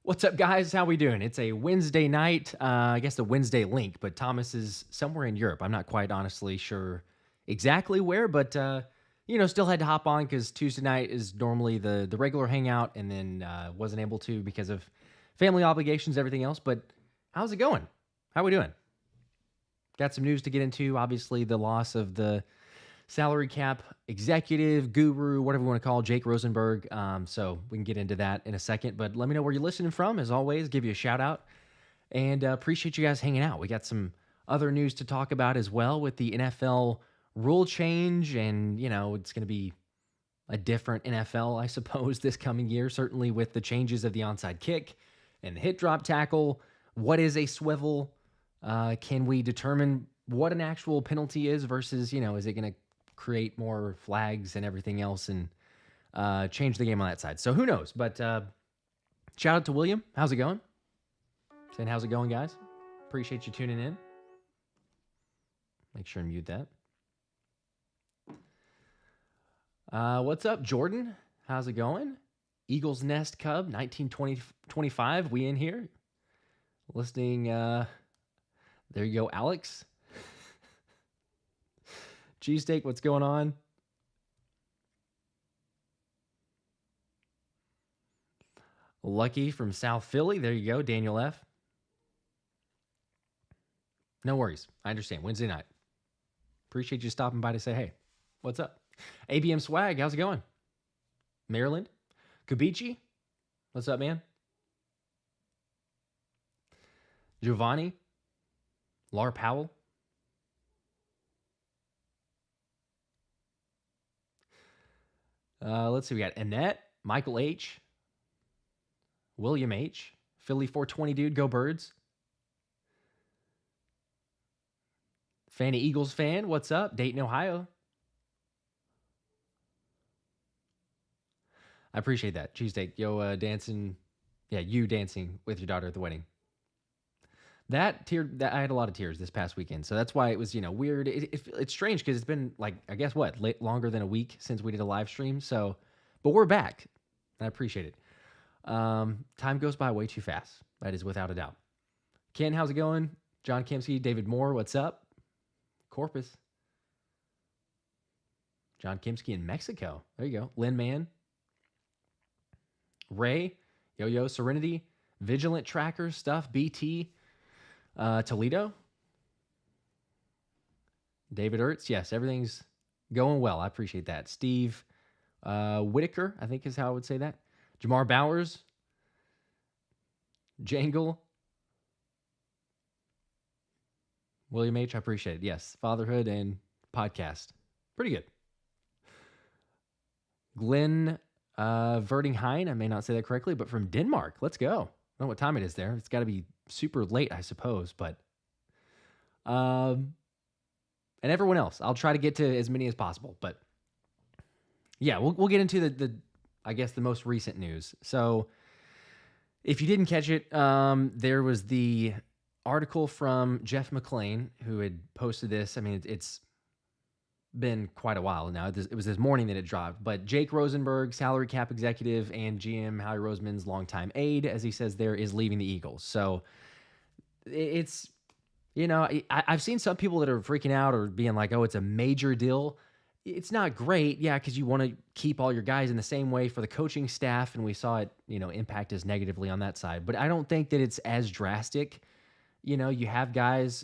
What's up, guys? How we doing? It's a Wednesday night. I guess the Wednesday link, but Thomas is somewhere in Europe. I'm not quite honestly sure exactly where, but still had to hop on because Tuesday night is normally the regular hangout, and then wasn't able to because of family obligations, everything else. But how's it going? How we doing? Got some news to get into. Obviously, the loss of the salary cap executive, guru, whatever you want to call Jake Rosenberg. So we can get into that in a second. But let me know where you're listening from. As always, give you a shout out. And appreciate you guys hanging out. We got some other news to talk about as well with the NFL rule change. And, it's going to be a different NFL, I suppose, this coming year, certainly with the changes of the onside kick and the hit drop tackle. What is a swivel? Can we determine what an actual penalty is versus, is it going to create more flags and everything else and change the game on that side? So who knows? But shout out to William. How's it going? Saying how's it going, guys? Appreciate you tuning in. Make sure and mute that. What's up, Jordan? How's it going? Eagles Nest Cub, 1925. We in here. Listening. There you go, Alex. Cheesesteak, what's going on? Lucky from South Philly. There you go, Daniel F. No worries. I understand. Wednesday night. Appreciate you stopping by to say, hey, what's up? ABM Swag, how's it going? Maryland. Kubici, what's up, man? Giovanni. Lar Powell. Let's see. We got Annette, Michael H, William H, Philly 420 dude, go Birds. Fanny Eagles fan, what's up? Dayton, Ohio. I appreciate that. Cheesesteak, yo, dancing. Yeah, you dancing with your daughter at the wedding. That I had a lot of tears this past weekend, so that's why it was weird. It's strange because it's been I guess longer than a week since we did a live stream. So, but we're back. I appreciate it. Time goes by way too fast. That is without a doubt. Ken, how's it going? John Kemsky, David Moore, what's up? Corpus. John Kimsky in Mexico. There you go. Lynn Mann. Ray, Yo-Yo, Serenity, Vigilant Tracker stuff, BT. Toledo. David Ertz. Yes, everything's going well. I appreciate that. Steve Whitaker, I think is how I would say that. Jamar Bowers. Jangle. William H., I appreciate it. Yes, fatherhood and podcast. Pretty good. Glenn Verdingheim, I may not say that correctly, but from Denmark. Let's go. I don't know what time it is there. It's got to be super late, I suppose, but and everyone else, I'll try to get to as many as possible. But yeah, we'll get into the I guess the most recent news. So if you didn't catch it, there was the article from Jeff McClain who had posted this. I mean, it's been quite a while now. It was this morning that it dropped. But Jake Rosenberg, salary cap executive, and GM Howie Roseman's longtime aide, as he says there, is leaving the Eagles. So it's, I've seen some people that are freaking out or being like, oh, it's a major deal. It's not great, yeah, because you want to keep all your guys in the same way for the coaching staff, and we saw it, impact us negatively on that side. But I don't think that it's as drastic. You have guys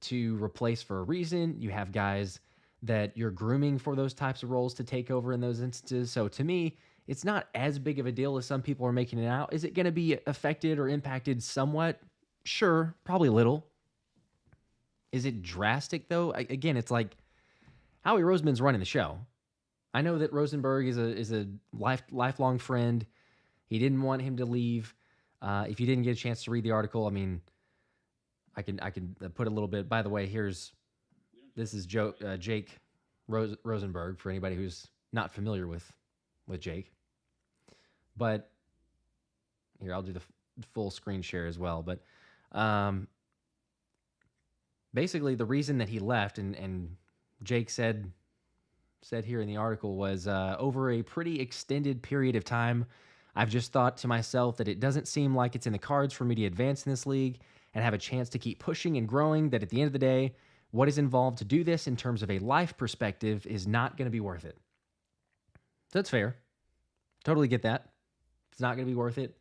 to replace for a reason. You have guys that you're grooming for those types of roles to take over in those instances. So to me, it's not as big of a deal as some people are making it out. Is it going to be affected or impacted somewhat? Sure, probably a little. Is it drastic though? Again, it's like Howie Roseman's running the show. I know that Rosenberg is a lifelong friend. He didn't want him to leave. If you didn't get a chance to read the article, I mean, I can put a little bit. By the way, this is Jake Rosenberg for anybody who's not familiar with Jake. But here, I'll do the full screen share as well. But basically, the reason that he left, and Jake said here in the article, was over a pretty extended period of time, I've just thought to myself that it doesn't seem like it's in the cards for me to advance in this league and have a chance to keep pushing and growing, that at the end of the day, what is involved to do this in terms of a life perspective is not going to be worth it. So that's fair. Totally get that. It's not going to be worth it.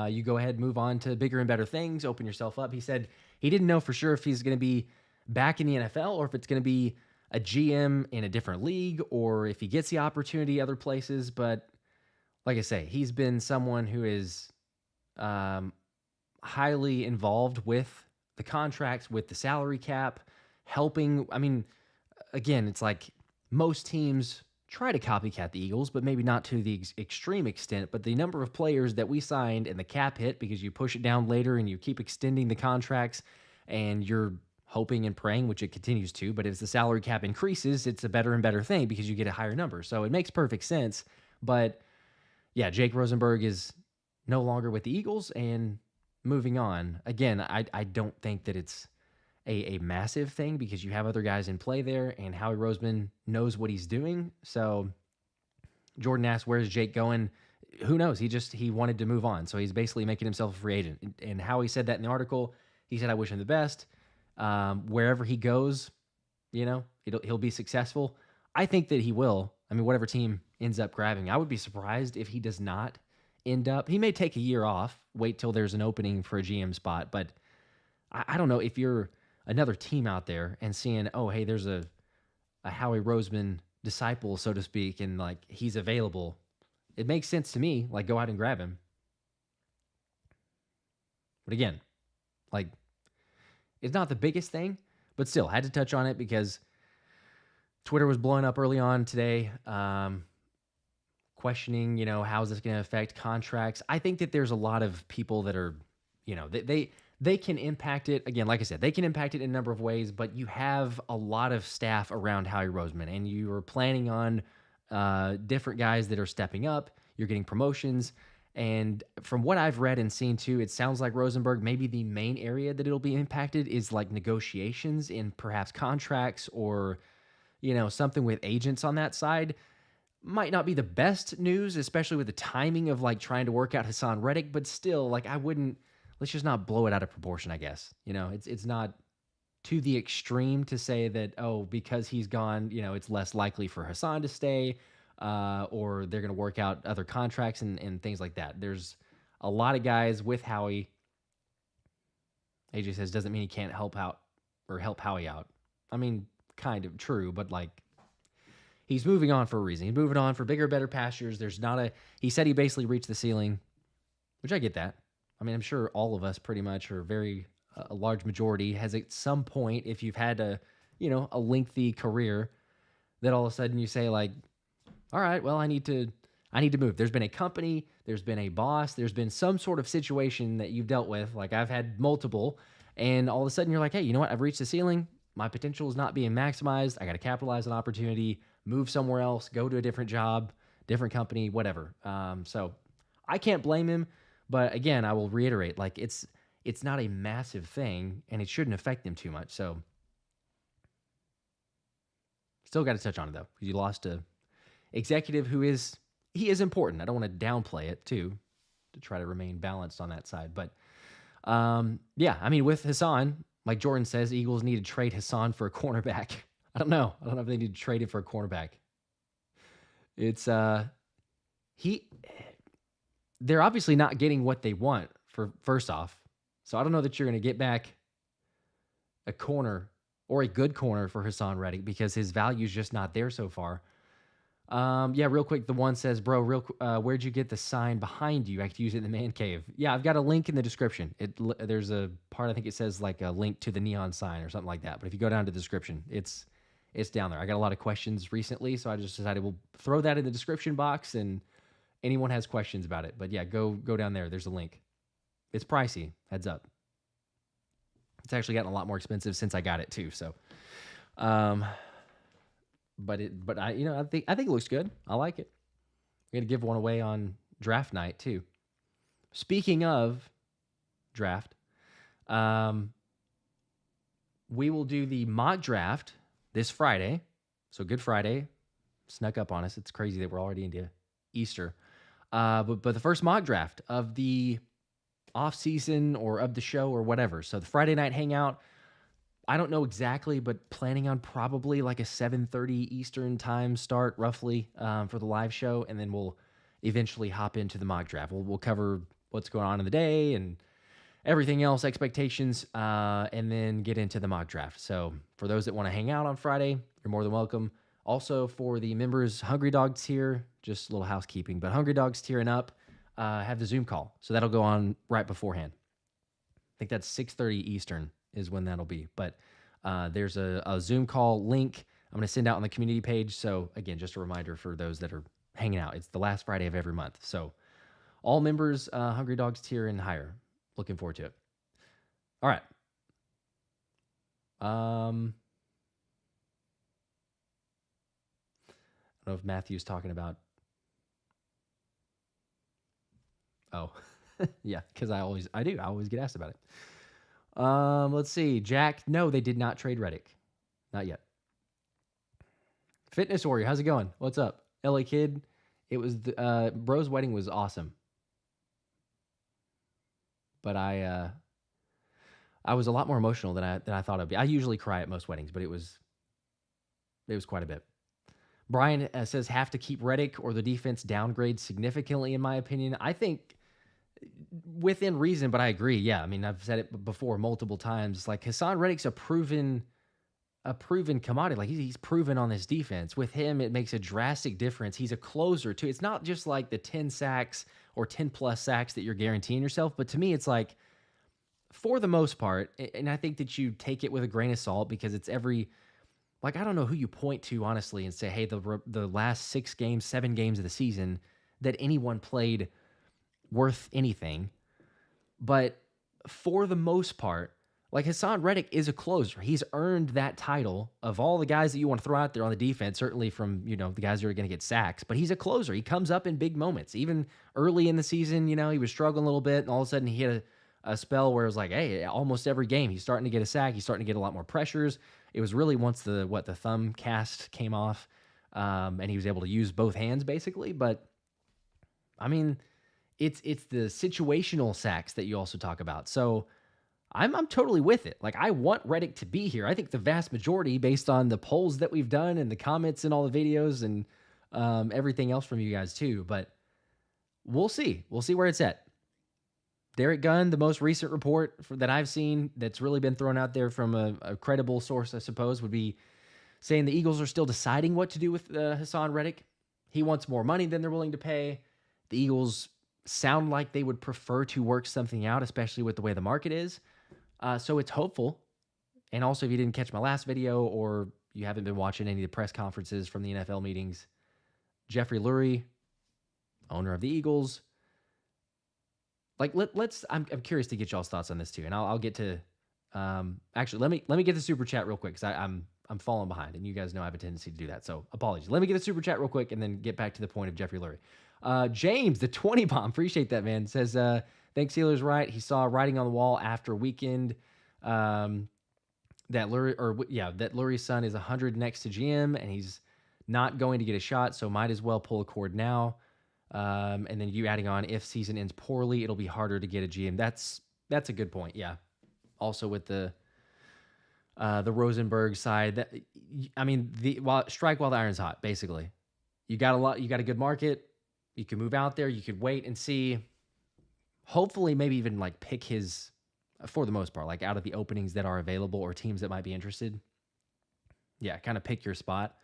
You go ahead, move on to bigger and better things, open yourself up. He said he didn't know for sure if he's going to be back in the NFL or if it's going to be a GM in a different league or if he gets the opportunity other places. But like I say, he's been someone who is highly involved with the contracts, with the salary cap, helping. I mean, again, it's like most teams try to copycat the Eagles, but maybe not to the extreme extent. But the number of players that we signed and the cap hit, because you push it down later and you keep extending the contracts and you're hoping and praying, which it continues to, but as the salary cap increases, it's a better and better thing because you get a higher number. So it makes perfect sense. But yeah, Jake Rosenberg is no longer with the Eagles and moving on. Again, I don't think that it's a massive thing because you have other guys in play there, and Howie Roseman knows what he's doing. So Jordan asked, where's Jake going? Who knows? He wanted to move on. So he's basically making himself a free agent. And Howie said that in the article. He said, I wish him the best. Wherever he goes, he'll be successful. I think that he will. I mean, whatever team ends up grabbing, I would be surprised if he does not end up. He may take a year off, wait till there's an opening for a GM spot, but I don't know if you're another team out there and seeing, oh, hey, there's a Howie Roseman disciple, so to speak, and like he's available. It makes sense to me, like go out and grab him. But again, like it's not the biggest thing, but still had to touch on it because Twitter was blowing up early on today, questioning, how is this going to affect contracts? I think that there's a lot of people that are, they can impact it. Again, like I said, they can impact it in a number of ways, but you have a lot of staff around Howie Roseman, and you are planning on different guys that are stepping up. You're getting promotions. And from what I've read and seen too, it sounds like Rosenberg, maybe the main area that it'll be impacted is like negotiations in perhaps contracts or, something with agents on that side. Might not be the best news, especially with the timing of like trying to work out Haason Reddick, but still, like I wouldn't. Let's just not blow it out of proportion, I guess. It's not to the extreme to say that, oh, because he's gone, it's less likely for Haason to stay, or they're going to work out other contracts and things like that. There's a lot of guys with Howie. AJ says, doesn't mean he can't help out or help Howie out. I mean, kind of true, but like he's moving on for a reason. He's moving on for bigger, better pastures. He said he basically reached the ceiling, which I get that. I mean, I'm sure all of us pretty much, or a large majority, has at some point, if you've had a lengthy career, that all of a sudden you say like, all right, well, I need to move. There's been a company, there's been a boss, there's been some sort of situation that you've dealt with. Like I've had multiple, and all of a sudden you're like, hey, you know what? I've reached the ceiling. My potential is not being maximized. I got to capitalize on opportunity, move somewhere else, go to a different job, different company, whatever. So I can't blame him. But again, I will reiterate, like it's not a massive thing, and it shouldn't affect them too much. So still got to touch on it though, because you lost a executive who is important. I don't want to downplay it too, to try to remain balanced on that side. But yeah, I mean, with Haason, like Jordan says, Eagles need to trade Haason for a cornerback. I don't know if they need to trade it for a cornerback. It's they're obviously not getting what they want for first off. So I don't know that you're going to get back a corner or a good corner for Haason Reddick because his value is just not there so far. Yeah, real quick, the one says, bro, where'd you get the sign behind you? I could use it in the man cave. Yeah, I've got a link in the description. There's a part, I think it says like a link to the neon sign or something like that. But if you go down to the description, it's down there. I got a lot of questions recently, so I just decided we'll throw that in the description box and anyone has questions about it. But yeah, go down there. There's a link. It's pricey. Heads up. It's actually gotten a lot more expensive since I got it too. So, but I think it looks good. I like it. We're gonna give one away on draft night too. Speaking of draft, we will do the mock draft this Friday. So Good Friday snuck up on us. It's crazy that we're already into Easter. But the first mock draft of the off season or of the show or whatever. So the Friday night hangout, I don't know exactly, but planning on probably like a 7:30 Eastern time start roughly for the live show, and then we'll eventually hop into the mock draft. We'll cover what's going on in the day and everything else, expectations, and then get into the mock draft. So for those that want to hang out on Friday, you're more than welcome. Also for the members, Hungry Dogs tier, just a little housekeeping, but Hungry Dogs tier and up have the Zoom call. So that'll go on right beforehand. I think that's 6:30 Eastern is when that'll be. But there's a Zoom call link I'm going to send out on the community page. So again, just a reminder for those that are hanging out. It's the last Friday of every month. So all members, Hungry Dogs tier and higher. Looking forward to it. All right. I don't know if Matthew's talking about. Oh, yeah, because I always get asked about it. Let's see. Jack, no, they did not trade Reddick. Not yet. Fitness Warrior, how's it going? What's up? LA Kid, it was Bro's wedding was awesome. But I was a lot more emotional than I thought I'd be. I usually cry at most weddings, but it was quite a bit. Brian says have to keep Reddick or the defense downgrades significantly, in my opinion. I think within reason, but I agree. Yeah, I mean, I've said it before multiple times. Like Haason Reddick's a proven commodity. Like he's proven on this defense. With him, it makes a drastic difference. He's a closer too. It's not just like the 10 sacks or 10 plus sacks that you're guaranteeing yourself. But to me, it's like for the most part, and I think that you take it with a grain of salt because it's like, I don't know who you point to honestly and say, hey, the last 7 games of the season that anyone played worth anything. But for the most part, like Haason Reddick is a closer. He's earned that title of all the guys that you want to throw out there on the defense, certainly from, the guys who are going to get sacks, but he's a closer. He comes up in big moments. Even early in the season, he was struggling a little bit, and all of a sudden he had a spell where it was like, hey, almost every game he's starting to get a sack. He's starting to get a lot more pressures. It was really once the thumb cast came off, and he was able to use both hands basically. But I mean, it's the situational sacks that you also talk about. So I'm totally with it. Like I want Reddick to be here. I think the vast majority, based on the polls that we've done and the comments and all the videos and everything else from you guys too. But we'll see. We'll see where it's at. Derek Gunn, the most recent report that I've seen that's really been thrown out there from a credible source, I suppose, would be saying the Eagles are still deciding what to do with Haason Reddick. He wants more money than they're willing to pay. The Eagles sound like they would prefer to work something out, especially with the way the market is. So it's hopeful. And also, if you didn't catch my last video or you haven't been watching any of the press conferences from the NFL meetings, Jeffrey Lurie, owner of the Eagles, like I'm curious to get y'all's thoughts on this too, and I'll get to actually let me get the super chat real quick because I'm falling behind, and you guys know I have a tendency to do that. So apologies. Let me get the super chat real quick, and then get back to the point of Jeffrey Lurie. James, the 20 bomb, appreciate that, man. Says thanks Steelers right. He saw writing on the wall after weekend that Lurie's son is 100 next to GM, and he's not going to get a shot, so might as well pull a cord now. And then you adding on, if season ends poorly, it'll be harder to get a GM. That's a good point. Yeah. Also with the Rosenberg side, strike while the iron's hot, basically. You got a good market. You can move out there. You could wait and see, hopefully maybe even like pick his, for the most part, like out of the openings that are available or teams that might be interested. Yeah. Kind of pick your spot.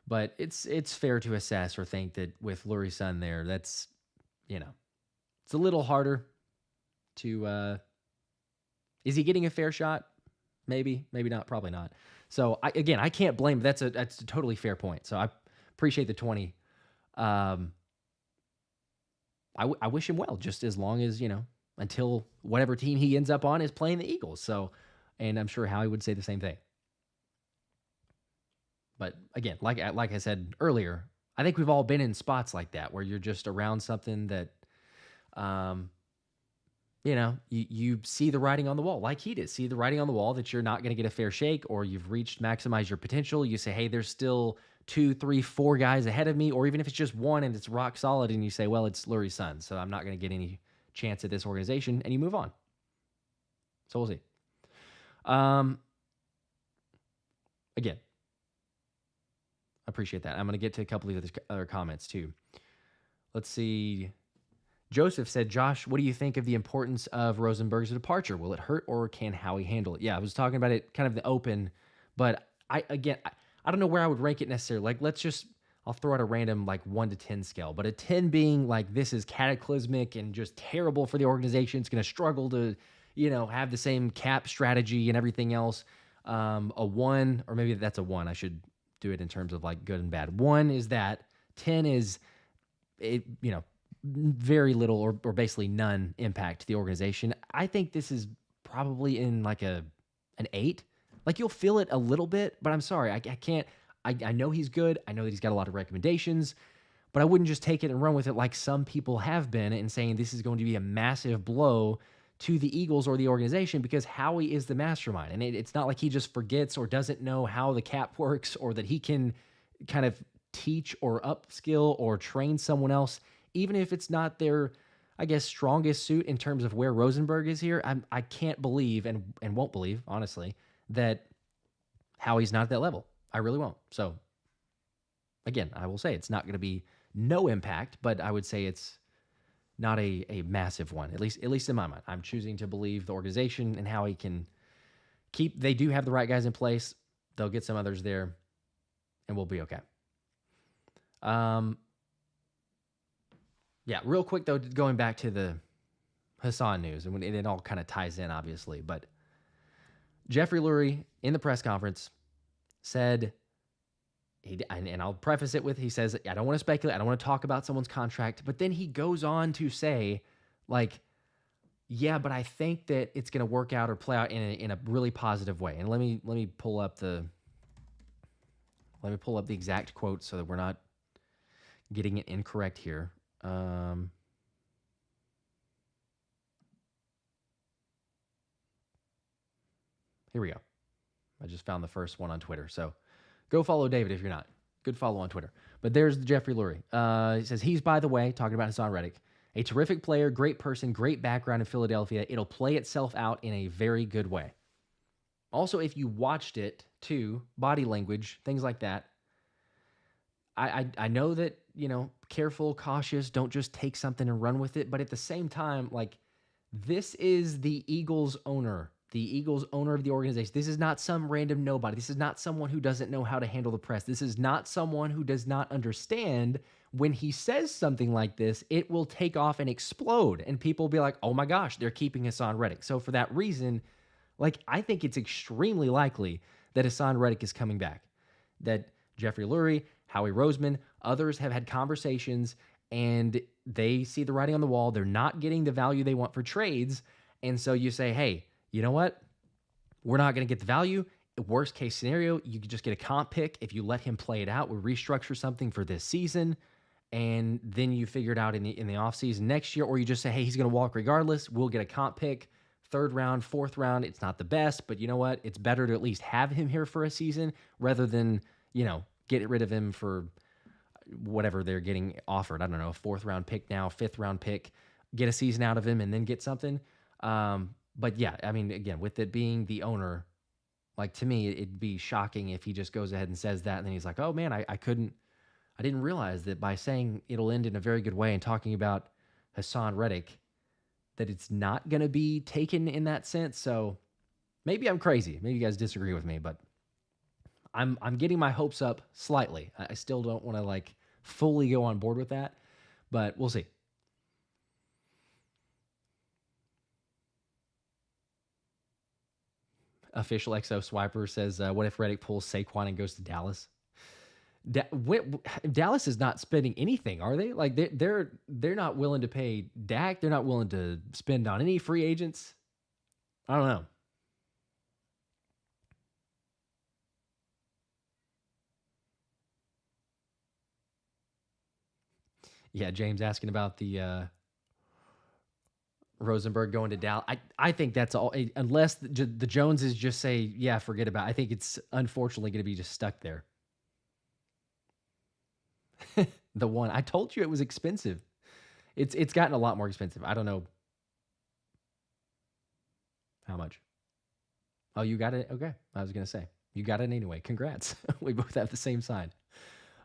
But it's fair to assess or think that with Lurie's son there, that's, it's a little harder to, is he getting a fair shot? Maybe not, probably not. So I can't blame, that's a totally fair point. So I appreciate the 20. I wish him well, just as long as, until whatever team he ends up on is playing the Eagles. So, and I'm sure Howie would say the same thing. But again, like I said earlier, I think we've all been in spots like that where you're just around something that, you see the writing on the wall, like he did. See the writing on the wall that you're not going to get a fair shake, or you've maximized your potential. You say, hey, there's still 2, 3, 4 guys ahead of me, or even if it's just one and it's rock solid and you say, well, it's Lurie's son, so I'm not going to get any chance at this organization, and you move on. So we'll see. Again, appreciate that. I'm going to get to a couple of other comments too. Let's see. Joseph said, Josh, what do you think of the importance of Rosenberg's departure? Will it hurt, or can Howie handle it? Yeah, I was talking about it kind of the open, but I don't know where I would rank it necessarily. Like, I'll throw out a random like 1 to 10 scale, but a 10 being like, this is cataclysmic and just terrible for the organization. It's going to struggle to, have the same cap strategy and everything else. A 1, or maybe that's a 1. I should do it in terms of like good and bad. 1 is that. 10 is, very little or basically none impact to the organization. I think this is probably in like an 8. Like, you'll feel it a little bit, but I'm sorry, I can't. I know he's good. I know that he's got a lot of recommendations, but I wouldn't just take it and run with it like some people have been and saying this is going to be a massive blow to the Eagles or the organization, because Howie is the mastermind. And it's not like he just forgets or doesn't know how the cap works, or that he can kind of teach or upskill or train someone else, even if it's not their, I guess, strongest suit in terms of where Rosenberg is here. I can't believe and won't believe, honestly, that Howie's not at that level. I really won't. So, again, I will say it's not going to be no impact, but I would say it's not a massive one, at least in my mind. I'm choosing to believe the organization and Howie can they do have the right guys in place. They'll get some others there, and we'll be okay. Yeah, real quick, though, going back to the Haason news, and it all kind of ties in, obviously, but Jeffrey Lurie in the press conference said, and I'll preface it with, he says, I don't want to speculate, I don't want to talk about someone's contract, but then he goes on to say, like, yeah, but I think that it's going to work out or play out in a really positive way. And let me pull up the exact quote so that we're not getting it incorrect here. Here we go. I just found the first one on Twitter. So go follow David if you're not. Good follow on Twitter. But there's Jeffrey Lurie. He says, he's, by the way, talking about Haason Reddick, a terrific player, great person, great background in Philadelphia. It'll play itself out in a very good way. Also, if you watched it too, body language, things like that, I know that, careful, cautious, don't just take something and run with it. But at the same time, like, this is the Eagles owner of the organization. This is not some random nobody. This is not someone who doesn't know how to handle the press. This is not someone who does not understand when he says something like this, it will take off and explode. And people will be like, oh my gosh, they're keeping Haason Reddick. So for that reason, like, I think it's extremely likely that Haason Reddick is coming back. That Jeffrey Lurie, Howie Roseman, others have had conversations and they see the writing on the wall. They're not getting the value they want for trades. And so you say, hey, you know what? We're not going to get the value. Worst case scenario, you could just get a comp pick. If you let him play it out, we restructure something for this season. And then you figure it out in the offseason next year. Or you just say, hey, he's going to walk regardless. We'll get a comp pick. 3rd round, 4th round. It's not the best, but you know what? It's better to at least have him here for a season rather than, get rid of him for whatever they're getting offered. I don't know, a 4th round pick now, 5th round pick, get a season out of him and then get something. But yeah, I mean, again, with it being the owner, like, to me, it'd be shocking if he just goes ahead and says that. And then he's like, oh man, I didn't realize that by saying it'll end in a very good way and talking about Haason Reddick, that it's not going to be taken in that sense. So maybe I'm crazy. Maybe you guys disagree with me, but I'm getting my hopes up slightly. I still don't want to like fully go on board with that, but we'll see. Official XO Swiper says, what if Reddick pulls Saquon and goes to Dallas? Dallas is not spending anything, are they? Like, they're not willing to pay Dak. They're not willing to spend on any free agents. I don't know. Yeah, James asking about the Rosenberg going to Dallas. I think that's all, unless the Joneses just say, yeah, forget about it. I think it's unfortunately going to be just stuck there. The one I told you it was expensive. It's gotten a lot more expensive. I don't know how much. Oh, you got it. Okay, I was gonna say you got it anyway. Congrats. We both have the same sign.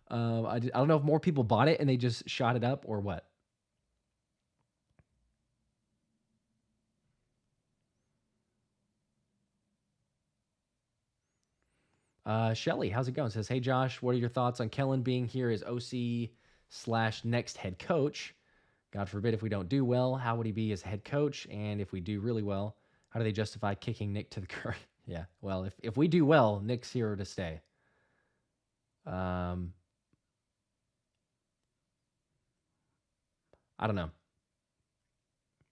I don't know if more people bought it and they just shot it up or what. Shelly, how's it going? Says, hey Josh, what are your thoughts on Kellen being here as OC slash next head coach? God forbid if we don't do well, how would he be as head coach? And if we do really well, how do they justify kicking Nick to the curb? Yeah, well, if we do well, Nick's here to stay. I don't know.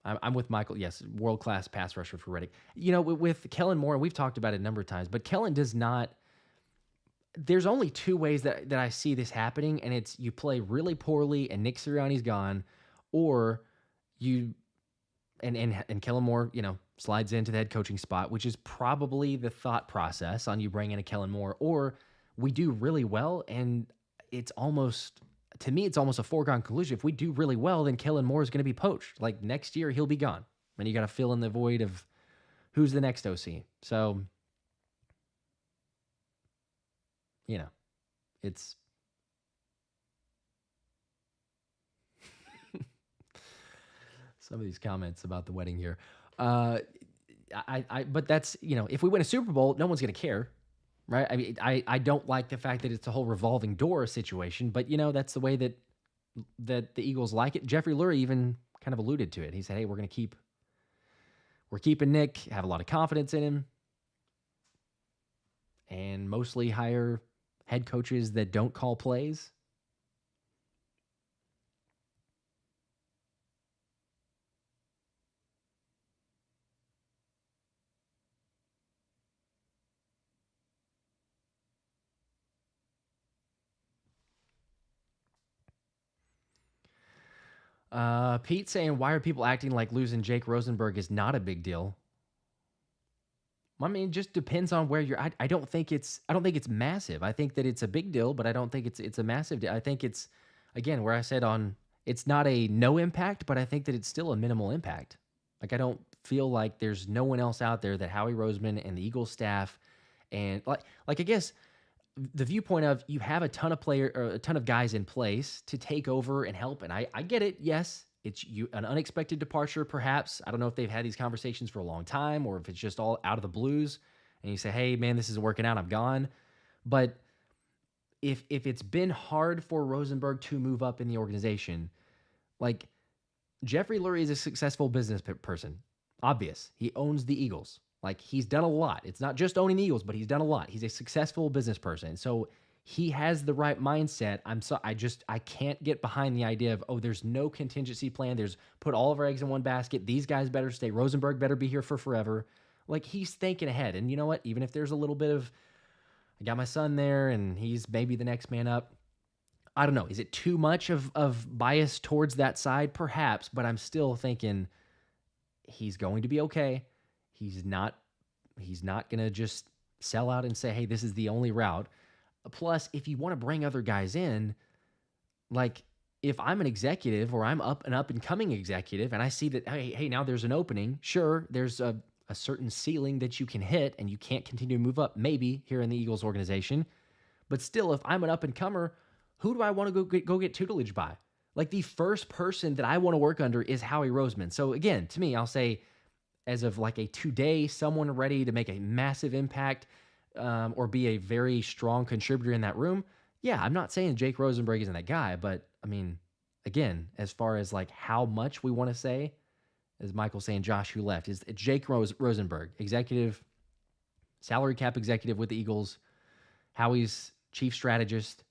I'm with Michael. Yes, world class pass rusher for Reddick. You know, with Kellen Moore, we've talked about it a number of times, but Kellen does not. There's only two ways that I see this happening, and it's you play really poorly and Nick Sirianni's gone, or you and Kellen Moore, slides into the head coaching spot, which is probably the thought process on you bring in a Kellen Moore, or we do really well, and it's almost to me, it's almost a foregone conclusion. If we do really well, then Kellen Moore is going to be poached. Like next year, he'll be gone, and you got to fill in the void of who's the next OC. So, it's some of these comments about the wedding here. But that's, if we win a Super Bowl, no one's going to care, right? I mean, I don't like the fact that it's a whole revolving door situation, but that's the way that the Eagles like it. Jeffrey Lurie even kind of alluded to it. He said, hey, we're keeping Nick, have a lot of confidence in him, and mostly hire head coaches that don't call plays. Pete saying, why are people acting like losing Jake Rosenberg is not a big deal? I mean, it just depends on where you're. I don't think it's massive. I think that it's a big deal, but I don't think it's a massive deal. I think it's, again, where I said it's not a no impact, but I think that it's still a minimal impact. Like I don't feel like there's no one else out there that Howie Roseman and the Eagles staff and like I guess the viewpoint of you have a ton of a ton of guys in place to take over and help. And I get it. Yes, it's an unexpected departure, perhaps. I don't know if they've had these conversations for a long time or if it's just all out of the blues. And you say, hey, man, this isn't working out. I'm gone. But if it's been hard for Rosenberg to move up in the organization, like Jeffrey Lurie is a successful business person. Obvious. He owns the Eagles. Like he's done a lot. It's not just owning the Eagles, but he's done a lot. He's a successful business person. So he has the right mindset. I can't get behind the idea of, oh, there's no contingency plan. There's put all of our eggs in one basket. These guys better stay. Rosenberg better be here for forever. Like he's thinking ahead. And you know what? Even if there's a little bit of, I got my son there and he's maybe the next man up. I don't know. Is it too much of bias towards that side? Perhaps, but I'm still thinking he's going to be okay. He's not going to just sell out and say, hey, this is the only route. Plus, if you want to bring other guys in, like if I'm an executive or I'm an up and coming executive and I see that, hey, now there's an opening. Sure, there's a certain ceiling that you can hit and you can't continue to move up, maybe here in the Eagles organization. But still, if I'm an up and comer, who do I want to go get tutelage by? Like the first person that I want to work under is Howie Roseman. So again, to me, I'll say, as of like a today, someone ready to make a massive impact or be a very strong contributor in that room. Yeah, I'm not saying Jake Rosenberg isn't that guy, but I mean, again, as far as like how much we want to say, as Michael saying, Josh, who left, is Jake Rosenberg, executive, salary cap executive with the Eagles, Howie's chief strategist.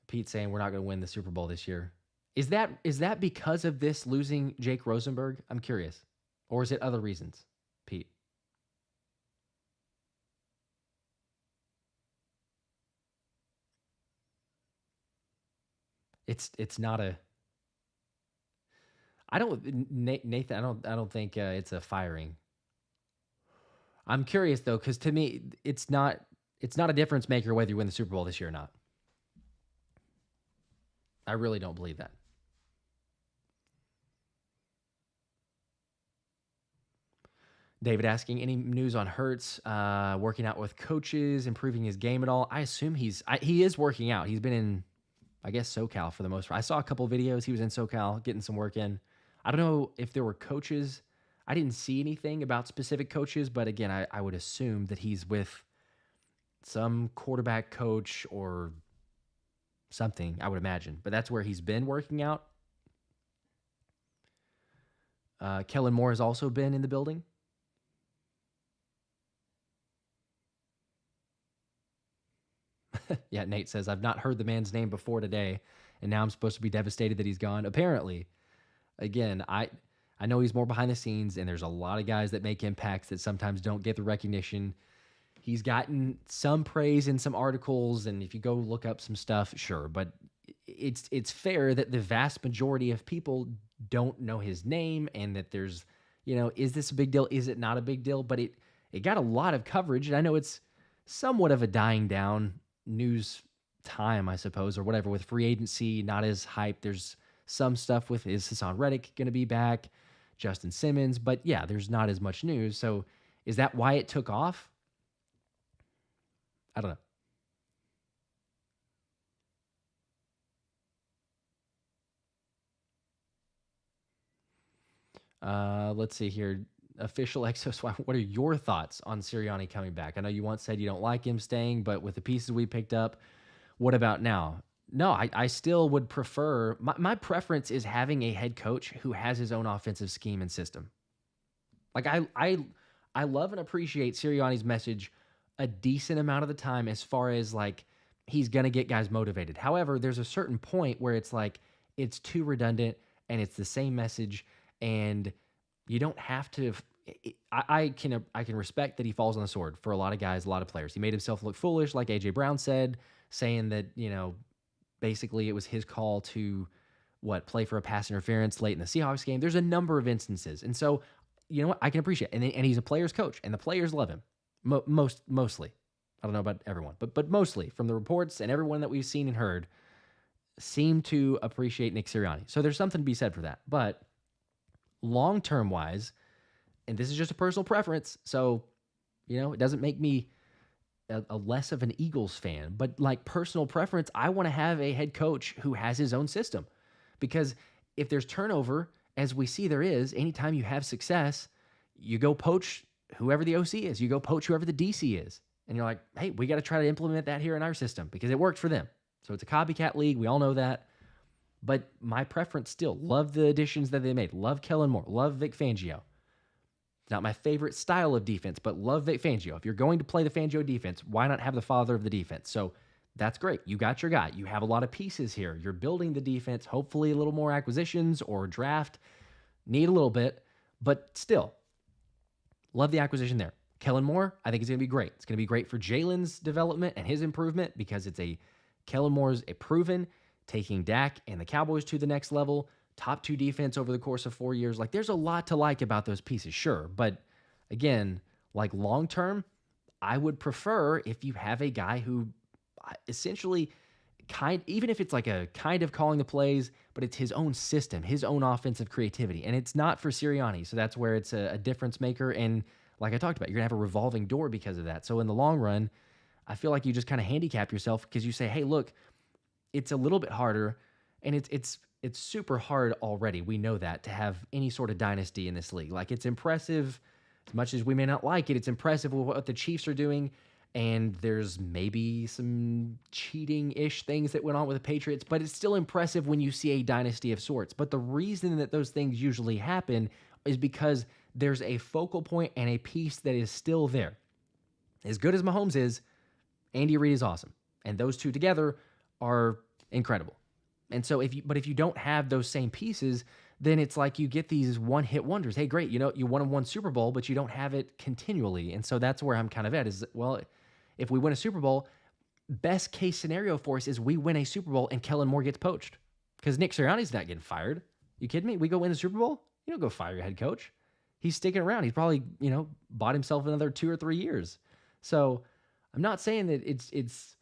Pete saying we're not going to win the Super Bowl this year. Is that because of this losing Jake Rosenberg? I'm curious. Or is it other reasons, Pete? It's not a I don't Nathan, I don't think it's a firing. I'm curious though cuz to me it's not it's not a difference maker whether you win the Super Bowl this year or not. I really don't believe that. David asking, any news on Hurts working out with coaches, improving his game at all? I assume he is working out. He's been in, I guess, SoCal for the most part. I saw a couple videos. He was in SoCal getting some work in. I don't know if there were coaches. I didn't see anything about specific coaches, but again, I would assume that he's with some quarterback coach or something, I would imagine. But that's where he's been working out. Kellen Moore has also been in the building. Yeah, Nate says, I've not heard the man's name before today, and now I'm supposed to be devastated that he's gone. Apparently, again, I know he's more behind the scenes, and there's a lot of guys that make impacts that sometimes don't get the recognition. He's gotten some praise in some articles, and if you go look up some stuff, sure, but it's fair that the vast majority of people don't know his name, and that there's, is this a big deal? Is it not a big deal? But it got a lot of coverage, and I know it's somewhat of a dying down news time, I suppose, or whatever, with free agency, not as hype. There's some stuff with, is Haason Reddick going to be back? Justin Simmons, but yeah, there's not as much news. So is that why it took off? I don't know. Let's see here. Official Exoswap, what are your thoughts on Sirianni coming back? I know you once said you don't like him staying, but with the pieces we picked up, what about now? No, I still would prefer, my preference is having a head coach who has his own offensive scheme and system. Like I love and appreciate Sirianni's message a decent amount of the time, as far as like he's going to get guys motivated. However, there's a certain point where it's like it's too redundant and it's the same message, and you don't have to. I can respect that he falls on the sword for a lot of guys, a lot of players. He made himself look foolish, like AJ Brown said, saying that basically it was his call to play for a pass interference late in the Seahawks game. There's a number of instances, and so you know what, I can appreciate it. And he's a player's coach, and the players love him. Mostly, I don't know about everyone, but mostly from the reports and everyone that we've seen and heard seem to appreciate Nick Sirianni. So there's something to be said for that. But long-term wise, and this is just a personal preference, so it doesn't make me a less of an Eagles fan, but like personal preference, I want to have a head coach who has his own system, because if there's turnover, as we see there is, anytime you have success, you go poach whoever the OC is, you go poach whoever the DC is, and you're like, hey, we got to try to implement that here in our system because it worked for them. So it's a copycat league. We all know that. But my preference still, love the additions that they made. Love Kellen Moore. Love Vic Fangio. Not my favorite style of defense, but love Vic Fangio. If you're going to play the Fangio defense, why not have the father of the defense? So that's great. You got your guy. You have a lot of pieces here. You're building the defense. Hopefully a little more acquisitions or draft. Need a little bit, but still, love the acquisition there. Kellen Moore, I think it's going to be great. It's going to be great for Jalen's development and his improvement, because Kellen Moore's a proven, taking Dak and the Cowboys to the next level, top 2 defense over the course of 4 years. Like, there's a lot to like about those pieces, sure. But again, like long term, I would prefer if you have a guy who essentially even if it's like a kind of calling the plays, but it's his own system, his own offensive creativity. And it's not for Sirianni. So that's where it's a difference maker. And like I talked about, you're going to have a revolving door because of that. So in the long run, I feel like you just kind of handicap yourself, because you say, hey, look, it's a little bit harder, and it's super hard already. We know that, to have any sort of dynasty in this league. Like, it's impressive, as much as we may not like it, it's impressive with what the Chiefs are doing. And there's maybe some cheating-ish things that went on with the Patriots, but it's still impressive when you see a dynasty of sorts. But the reason that those things usually happen is because there's a focal point and a piece that is still there. As good as Mahomes is, Andy Reid is awesome. And those two together are incredible. And so if you don't have those same pieces, then it's like you get these one-hit wonders. Hey, great, you won one Super Bowl, but you don't have it continually. And so that's where I'm kind of at, is, well, if we win a Super Bowl, best case scenario for us is we win a Super Bowl and Kellen Moore gets poached, because Nick Sirianni's not getting fired. You kidding me? We go win the Super Bowl? You don't go fire your head coach. He's sticking around. He's probably, bought himself another 2 or 3 years. So I'm not saying that it's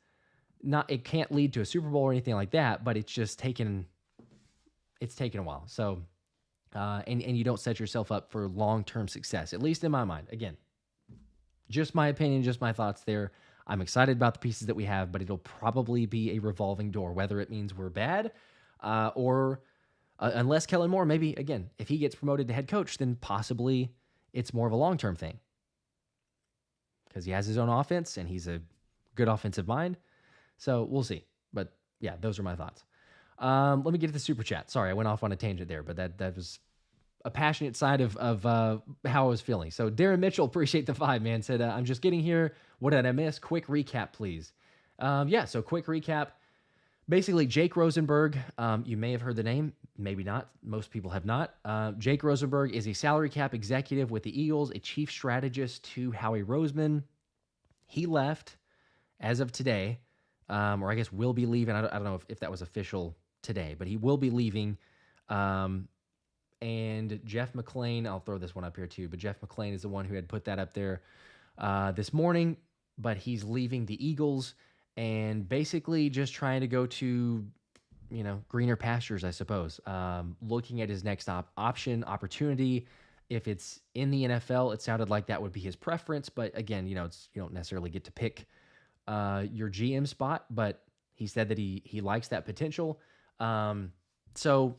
not, it can't lead to a Super Bowl or anything like that, but it's just taken a while. So, and you don't set yourself up for long-term success, at least in my mind. Again, just my opinion, just my thoughts there. I'm excited about the pieces that we have, but it'll probably be a revolving door, whether it means we're bad or unless Kellen Moore, maybe, again, if he gets promoted to head coach, then possibly it's more of a long-term thing because he has his own offense and he's a good offensive mind. So we'll see. But yeah, those are my thoughts. Let me get to the super chat. Sorry, I went off on a tangent there, but that was a passionate side of how I was feeling. So Darren Mitchell, appreciate the 5, man. Said, I'm just getting here. What did I miss? Quick recap, please. So quick recap. Basically, Jake Rosenberg, you may have heard the name, maybe not. Most people have not. Jake Rosenberg is a salary cap executive with the Eagles, a chief strategist to Howie Roseman. He left as of today, or I guess will be leaving. I don't know if that was official today, but he will be leaving. And Jeff McClain, I'll throw this one up here too, but Jeff McClain is the one who had put that up there this morning, but he's leaving the Eagles and basically just trying to go to, greener pastures, I suppose. Looking at his next opportunity. If it's in the NFL, it sounded like that would be his preference, but again, you don't necessarily get to pick your GM spot, but he said that he likes that potential. So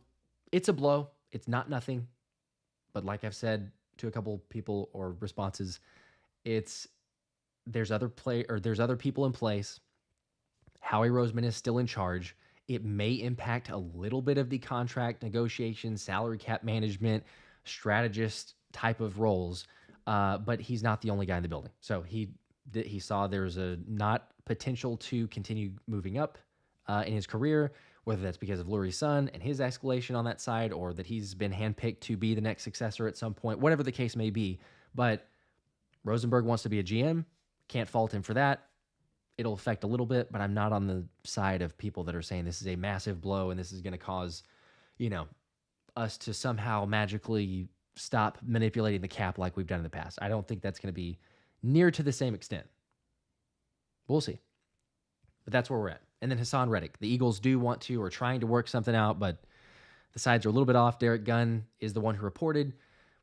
it's a blow. It's not nothing, but like I've said to a couple people or responses, there's other people in place. Howie Roseman is still in charge. It may impact a little bit of the contract negotiations, salary cap management, strategist type of roles, but he's not the only guy in the building. So he saw there's a not potential to continue moving up in his career, whether that's because of Lurie's son and his escalation on that side, or that he's been handpicked to be the next successor at some point, whatever the case may be. But Rosenberg wants to be a GM. Can't fault him for that. It'll affect a little bit, but I'm not on the side of people that are saying this is a massive blow and this is going to cause, us to somehow magically stop manipulating the cap like we've done in the past. I don't think that's going to be near to the same extent. We'll see. But that's where we're at. And then Haason Reddick. The Eagles do want to or trying to work something out, but the sides are a little bit off. Derek Gunn is the one who reported.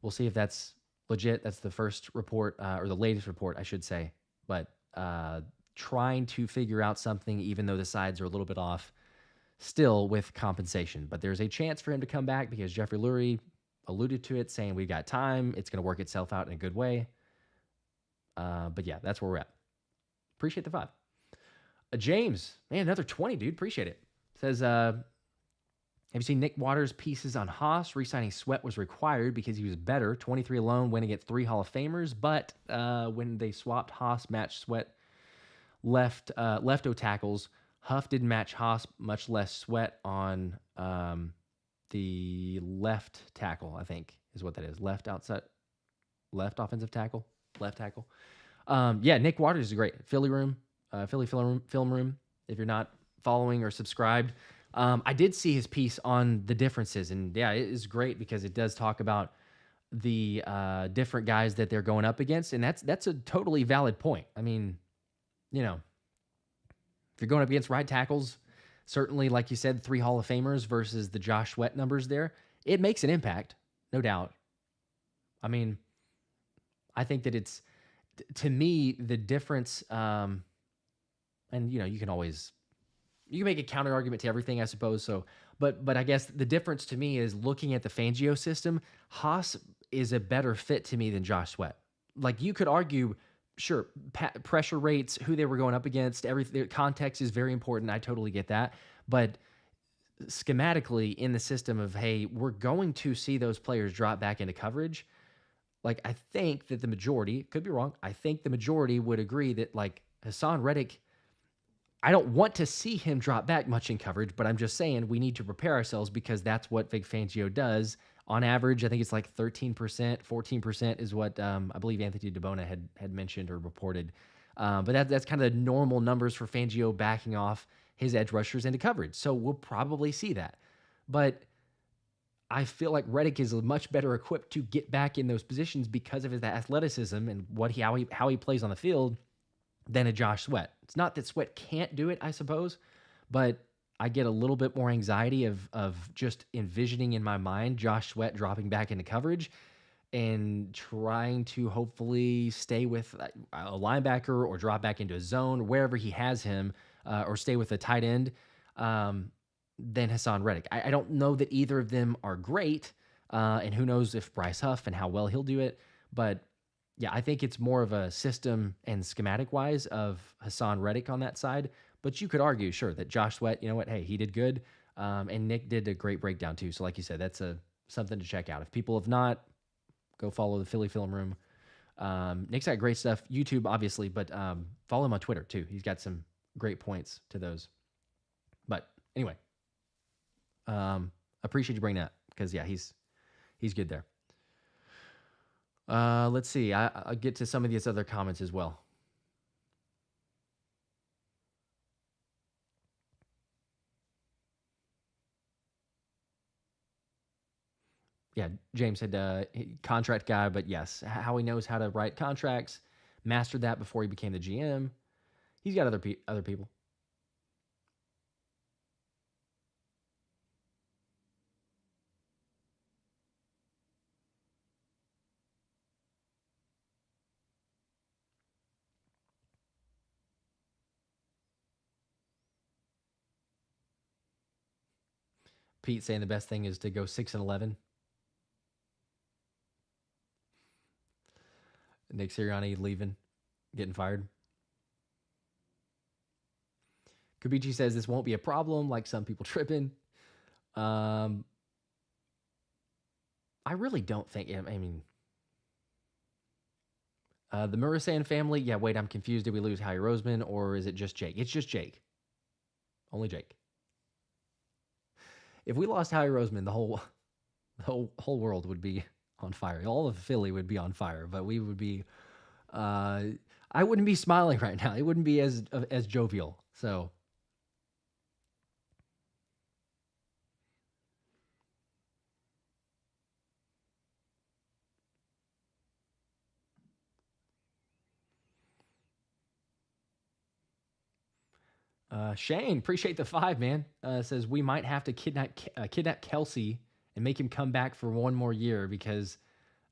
We'll see if that's legit. That's the first report, or the latest report, I should say. But trying to figure out something, even though the sides are a little bit off, still with compensation. But there's a chance for him to come back because Jeffrey Lurie alluded to it, saying we've got time. It's going to work itself out in a good way. But yeah, that's where we're at. Appreciate the 5. James, man, another 20, dude. Appreciate it. Says, have you seen Nick Waters' pieces on Haas? Re-signing Sweat was required because he was better. 23 alone, winning at 3 Hall of Famers. But when they swapped Haas, matched Sweat left-o tackles, Huff didn't match Haas, much less Sweat on the left tackle, I think is what that is. Left offensive tackle. Left tackle. Nick Waters is great. Philly Film Room, if you're not following or subscribed. I did see his piece on the differences, and yeah, it is great because it does talk about the different guys that they're going up against, and that's a totally valid point. I mean, if you're going up against right tackles, certainly, like you said, 3 Hall of Famers versus the Josh Sweat numbers there, it makes an impact, no doubt. I mean, I think that it's, to me, the difference, and you can make a counter argument to everything, I suppose. So, but I guess the difference to me is looking at the Fangio system. Haas is a better fit to me than Josh Sweat. Like, you could argue, sure, pressure rates, who they were going up against, everything, context is very important. I totally get that. But schematically, in the system of, hey, we're going to see those players drop back into coverage. Like, I think that the majority, could be wrong, I think the majority would agree that, like, Haason Reddick, I don't want to see him drop back much in coverage, but I'm just saying we need to prepare ourselves because that's what Vic Fangio does. On average, I think it's like 13%, 14% is what I believe Anthony DeBona had mentioned or reported. But that's kind of the normal numbers for Fangio backing off his edge rushers into coverage. So we'll probably see that. But I feel like Reddick is much better equipped to get back in those positions because of his athleticism and how he plays on the field. than a Josh Sweat. It's not that Sweat can't do it, I suppose, but I get a little bit more anxiety of just envisioning in my mind Josh Sweat dropping back into coverage and trying to hopefully stay with a linebacker or drop back into a zone wherever he has him, or stay with a tight end, than Haason Reddick. I don't know that either of them are great, and who knows if Bryce Huff and how well he'll do it. But yeah, I think it's more of a system and schematic wise of Haason Reddick on that side. But you could argue, sure, that Josh Sweat, you know what? Hey, he did good, and Nick did a great breakdown too. So, like you said, that's something to check out. If people have not, go follow the Philly Film Room. Nick's got great stuff. YouTube, obviously, but follow him on Twitter too. He's got some great points to those. But anyway, appreciate you bringing that because yeah, he's good there. Let's see. I'll get to some of these other comments as well. Yeah, James said contract guy, but yes, how he knows how to write contracts, mastered that before he became the GM. He's got other people. Pete saying the best thing is to go 6-11. Nick Sirianni leaving, getting fired. Kubici says this won't be a problem, like some people tripping. I really don't think. I mean, the Murasan family. Yeah, wait, I'm confused. Did we lose Howie Roseman, or is it just Jake? It's just Jake. Only Jake. If we lost Howie Roseman, the whole world would be on fire. All of Philly would be on fire, but we would be. I wouldn't be smiling right now. It wouldn't be as jovial. So. Shane, appreciate the 5, man. Says we might have to kidnap Kelce and make him come back for one more year because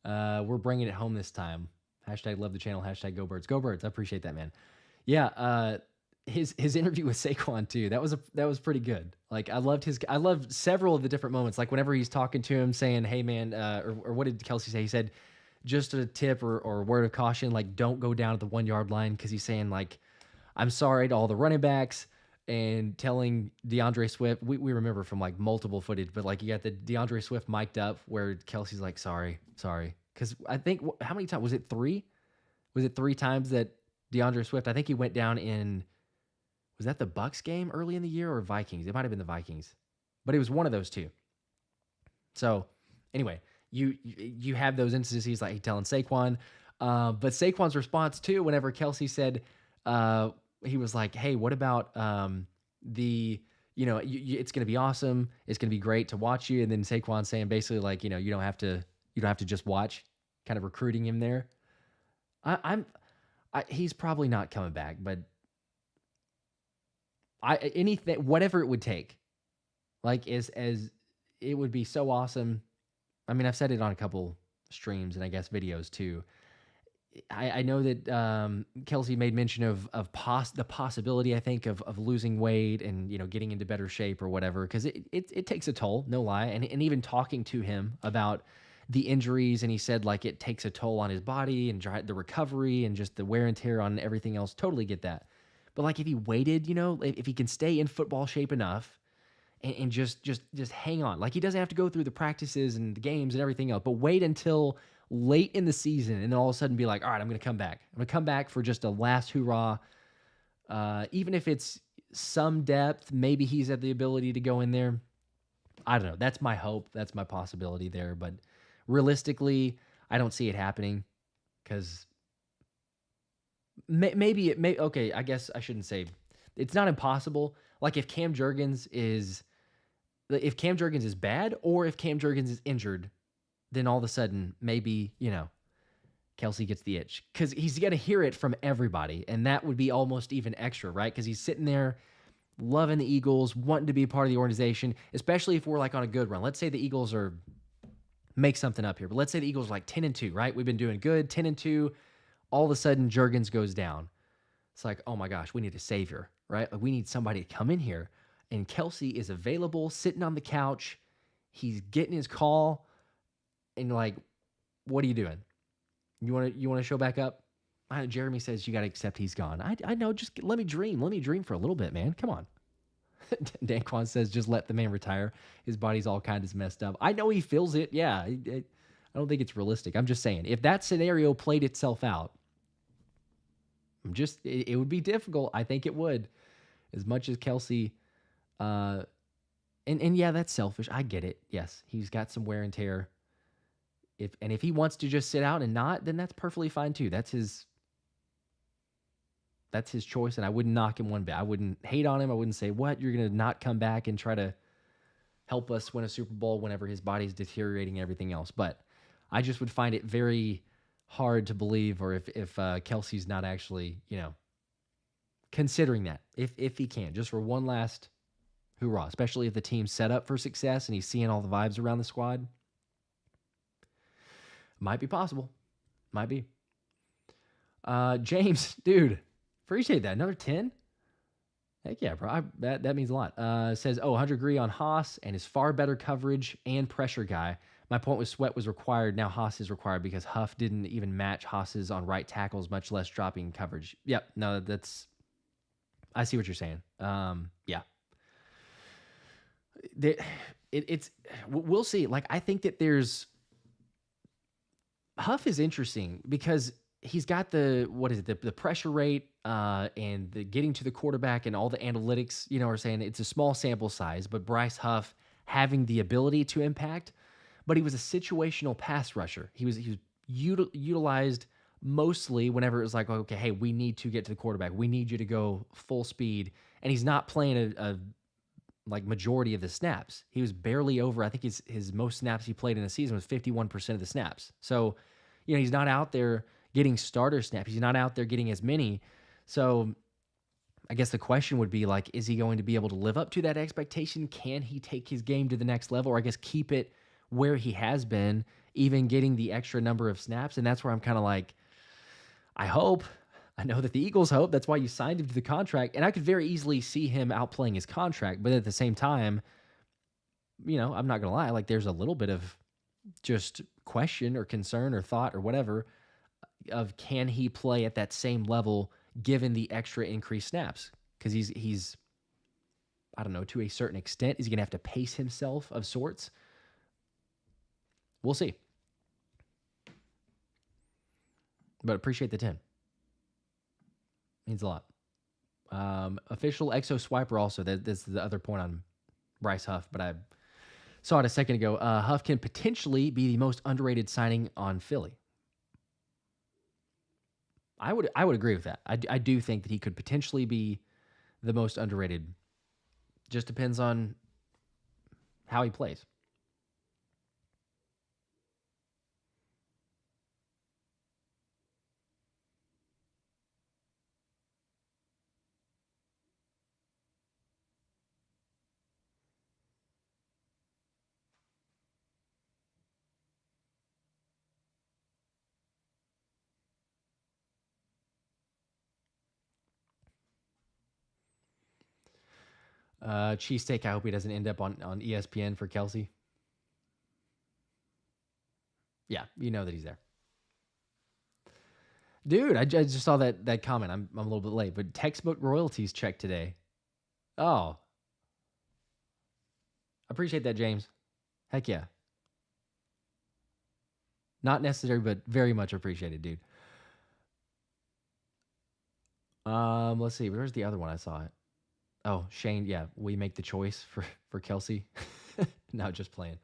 we're bringing it home this time. Hashtag love the channel. Hashtag go birds. Go birds. I appreciate that, man. Yeah. His interview with Saquon too. That was pretty good. Like I loved several of the different moments. Like whenever he's talking to him, saying, "Hey, man," or what did Kelce say? He said, "Just a tip or a word of caution. Like don't go down at the 1 yard line," because he's saying like, "I'm sorry to all the running backs." And telling DeAndre Swift, we remember from like multiple footage, but like you got the DeAndre Swift mic'd up where Kelce's like, sorry. Because I think, how many times? Was it 3? Was it 3 times that DeAndre Swift, I think he went down in, was that the Bucks game early in the year or Vikings? It might have been the Vikings, but it was one of those two. So anyway, you have those instances like telling Saquon, but Saquon's response too, whenever Kelce said, he was like, "Hey, what about it's going to be awesome. It's going to be great to watch you." And then Saquon saying basically like, you don't have to just watch, kind of recruiting him there. He's probably not coming back, but anything, whatever it would take, like as it would be so awesome. I mean, I've said it on a couple streams and I guess videos too. I know that Kelce made mention of the possibility, I think, of losing weight and getting into better shape or whatever, because it takes a toll, no lie. And even talking to him about the injuries, and he said like it takes a toll on his body and the recovery and just the wear and tear on everything else. Totally get that. But like if he waited, if he can stay in football shape enough and just hang on, like he doesn't have to go through the practices and the games and everything else, but wait until late in the season and then all of a sudden be like, all right, I'm going to come back. I'm going to come back for just a last hoorah. Even if it's some depth, maybe he's at the ability to go in there. I don't know. That's my hope. That's my possibility there. But realistically, I don't see it happening because maybe it may. Okay, I guess I shouldn't say it's not impossible. Like if Cam Jurgens is bad or if Cam Jurgens is injured, then all of a sudden maybe, Kelce gets the itch because he's going to hear it from everybody. And that would be almost even extra, right? Because he's sitting there loving the Eagles, wanting to be a part of the organization, especially if we're like on a good run. Let's say the Eagles are, make something up here, but let's say the Eagles are like 10-2, right? We've been doing good, 10-2. All of a sudden, Juergens goes down. It's like, oh my gosh, we need a savior, right? Like we need somebody to come in here. And Kelce is available, sitting on the couch. He's getting his call. And like, what are you doing? You want to show back up? Jeremy says you got to accept he's gone. I know. Just let me dream. Let me dream for a little bit, man. Come on. Danquan says just let the man retire. His body's all kind of messed up. I know he feels it. Yeah. I don't think it's realistic. I'm just saying if that scenario played itself out, it would be difficult. I think it would. As much as Kelce, and yeah, that's selfish. I get it. Yes, he's got some wear and tear. If he wants to just sit out and not, then that's perfectly fine too. That's his choice, and I wouldn't knock him one bit. I wouldn't hate on him. I wouldn't say, what, you're going to not come back and try to help us win a Super Bowl whenever his body's deteriorating and everything else. But I just would find it very hard to believe, or if Kelce's not actually, considering that, if he can, just for one last hoorah, especially if the team's set up for success and he's seeing all the vibes around the squad. Might be possible. Might be. James, dude, appreciate that. Another 10? Heck yeah, bro. That means a lot. Says, 100 agree on Haas and his far better coverage and pressure guy. My point was Sweat was required. Now Haas is required because Huff didn't even match Haas's on right tackles, much less dropping coverage. Yep. No, I see what you're saying. Yeah. We'll see. Like, I think that Huff is interesting because he's got the pressure rate and the getting to the quarterback and all the analytics, are saying it's a small sample size, but Bryce Huff having the ability to impact, but he was a situational pass rusher. He was utilized mostly whenever it was like, okay, hey, we need to get to the quarterback. We need you to go full speed. And he's not playing a like majority of the snaps. He was barely over. I think his most snaps he played in a season was 51% of the snaps. So, he's not out there getting starter snaps. He's not out there getting as many. So I guess the question would be like, is he going to be able to live up to that expectation? Can he take his game to the next level, or I guess keep it where he has been, even getting the extra number of snaps? And that's where I'm kind of like, I know that the Eagles hope. That's why you signed him to the contract. And I could very easily see him outplaying his contract. But at the same time, I'm not going to lie. Like, there's a little bit of just question or concern or thought or whatever of, can he play at that same level given the extra increased snaps? Because he's, I don't know, to a certain extent, is he going to have to pace himself of sorts? We'll see. But appreciate the 10. Means a lot. Official Exo Swiper also. This is the other point on Bryce Huff, but I saw it a second ago. Huff can potentially be the most underrated signing on Philly. I would agree with that. I do think that he could potentially be the most underrated. Just depends on how he plays. Cheesesteak, I hope he doesn't end up on ESPN for Kelce. Yeah, you know that he's there. Dude, I just saw that comment. I'm a little bit late, but textbook royalties check today. Oh. Appreciate that, James. Heck yeah. Not necessary, but very much appreciated, dude. Let's see. Where's the other one I saw it? Oh, Shane, yeah, we make the choice for Kelce. No, just playing.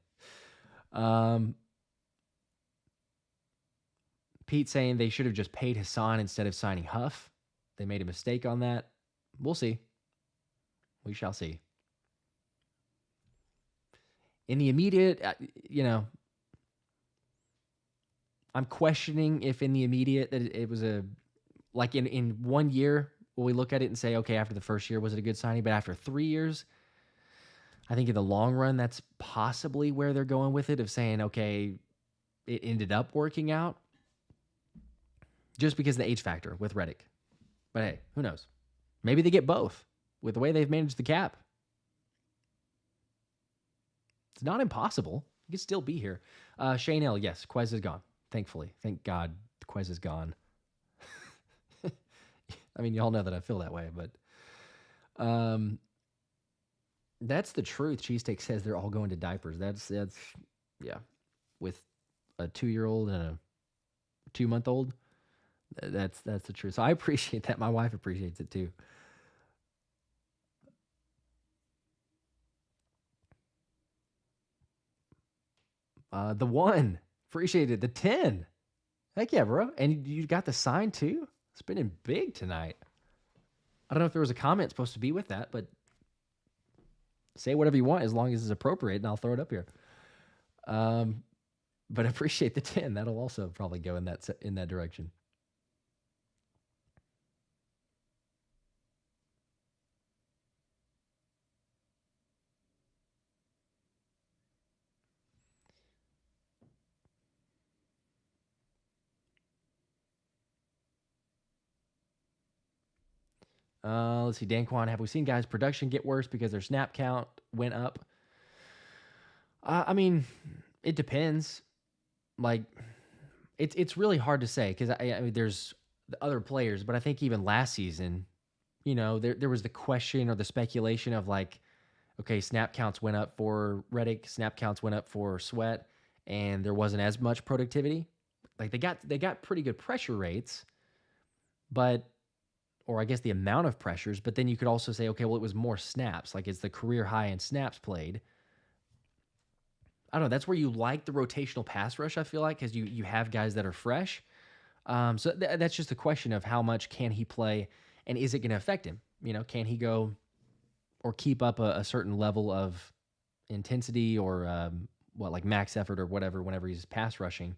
Pete saying they should have just paid Haason instead of signing Huff. They made a mistake on that. We'll see. We shall see. In the immediate, I'm questioning if in the immediate that it was a like in 1 year will we look at it and say, okay, after the first year was it a good signing, but after 3 years, I think in the long run that's possibly where they're going with it of saying, okay, it ended up working out just because of the age factor with Reddick. But hey, who knows? Maybe they get both with the way they've managed the cap. It's not impossible. You could still be here. Shane L, yes, Quez is gone. Thankfully. Thank God Quez is gone. I mean, y'all know that I feel that way, but that's the truth. Cheesesteak says they're all going to diapers. That's yeah. With a 2-year-old and a 2-month-old, that's the truth. So I appreciate that. My wife appreciates it too. The 1. Appreciate it. The 10. Heck yeah, bro. And you got the sign too? Spinning big tonight. I don't know if there was a comment supposed to be with that, but say whatever you want as long as it's appropriate, and I'll throw it up here. But I appreciate the 10. That'll also probably go in that direction. Let's see. Dan Kwan, have we seen guys' production get worse because their snap count went up? I mean, it depends. Like, it's really hard to say because I mean, there's the other players, but I think even last season, there was the question or the speculation of like, okay, snap counts went up for Reddick, snap counts went up for Sweat, and there wasn't as much productivity. Like they got pretty good pressure rates, but or I guess the amount of pressures, but then you could also say, okay, well, it was more snaps. Like it's the career high in snaps played. I don't know. That's where you like the rotational pass rush, I feel like, because you have guys that are fresh. So that's just a question of how much can he play and is it going to affect him? Can he go or keep up a certain level of intensity or like max effort or whatever whenever he's pass rushing?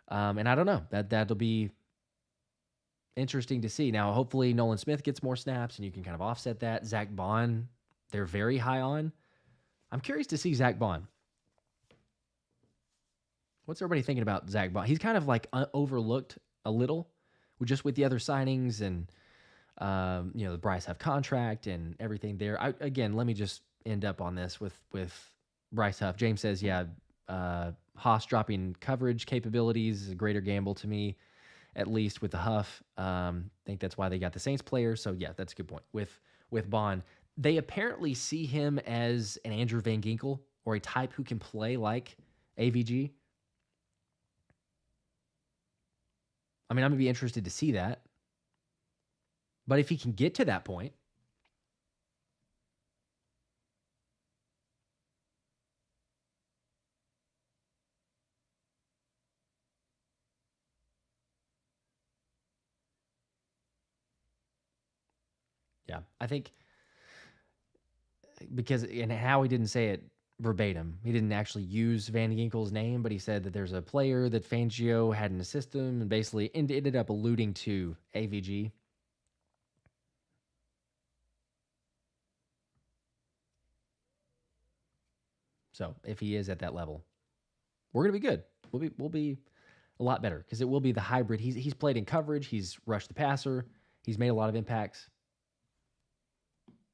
And I don't know. That'll be interesting to see. Now, hopefully Nolan Smith gets more snaps and you can kind of offset that. Zack Baun, they're very high on. I'm curious to see Zack Baun. What's everybody thinking about Zack Baun? He's kind of like overlooked a little with the other signings and, the Bryce Huff contract and everything there. Again, let me just end up on this with Bryce Huff. James says, yeah, Haas dropping coverage capabilities is a greater gamble to me, at least with the Huff. I think that's why they got the Saints player. So, yeah, that's a good point. With Baun, they apparently see him as an Andrew Van Ginkel or a type who can play like AVG. I mean, I'm going to be interested to see that. But if he can get to that point, yeah, I think because, and Howie didn't say it verbatim. He didn't actually use Van Ginkel's name, but he said that there's a player that Fangio had in the system and basically ended up alluding to AVG. So if he is at that level, we're going to be good. We'll be a lot better because it will be the hybrid. He's played in coverage. He's rushed the passer. He's made a lot of impacts.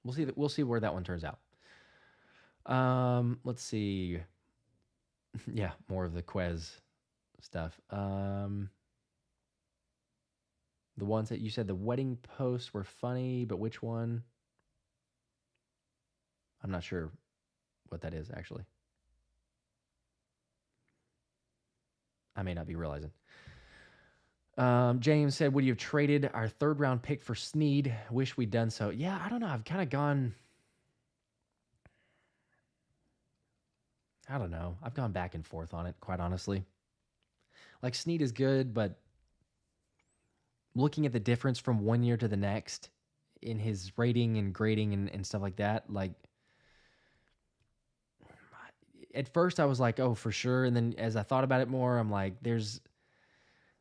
We'll see where that one turns out. Let's see. Yeah, more of the Quez stuff. The ones that you said the wedding posts were funny, but which one? I'm not sure what that is actually. I may not be realizing. James said, would you have traded our 3rd round pick for Snead? Wish we'd done so. Yeah, I don't know. I've kind of gone. I don't know. I've gone back and forth on it, quite honestly. Like, Snead is good, but looking at the difference from 1 year to the next in his rating and grading and stuff like that, like, at first I was like, oh, for sure. And then as I thought about it more, I'm like, there's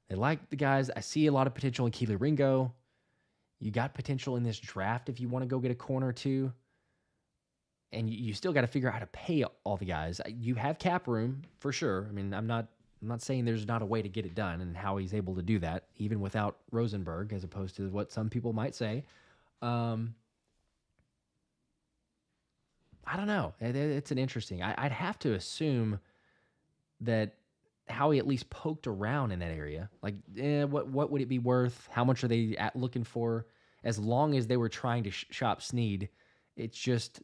They like the guys. I see a lot of potential in Keely Ringo. You got potential in this draft if you want to go get a corner or two. And you still got to figure out how to pay all the guys. You have cap room for sure. I mean, I'm not saying there's not a way to get it done and how he's able to do that, even without Rosenberg, as opposed to what some people might say. I don't know. It's an interesting. I'd have to assume that Howie at least poked around in that area. Like, what would it be worth? How much are they looking for? As long as they were trying to shop Snead, it's just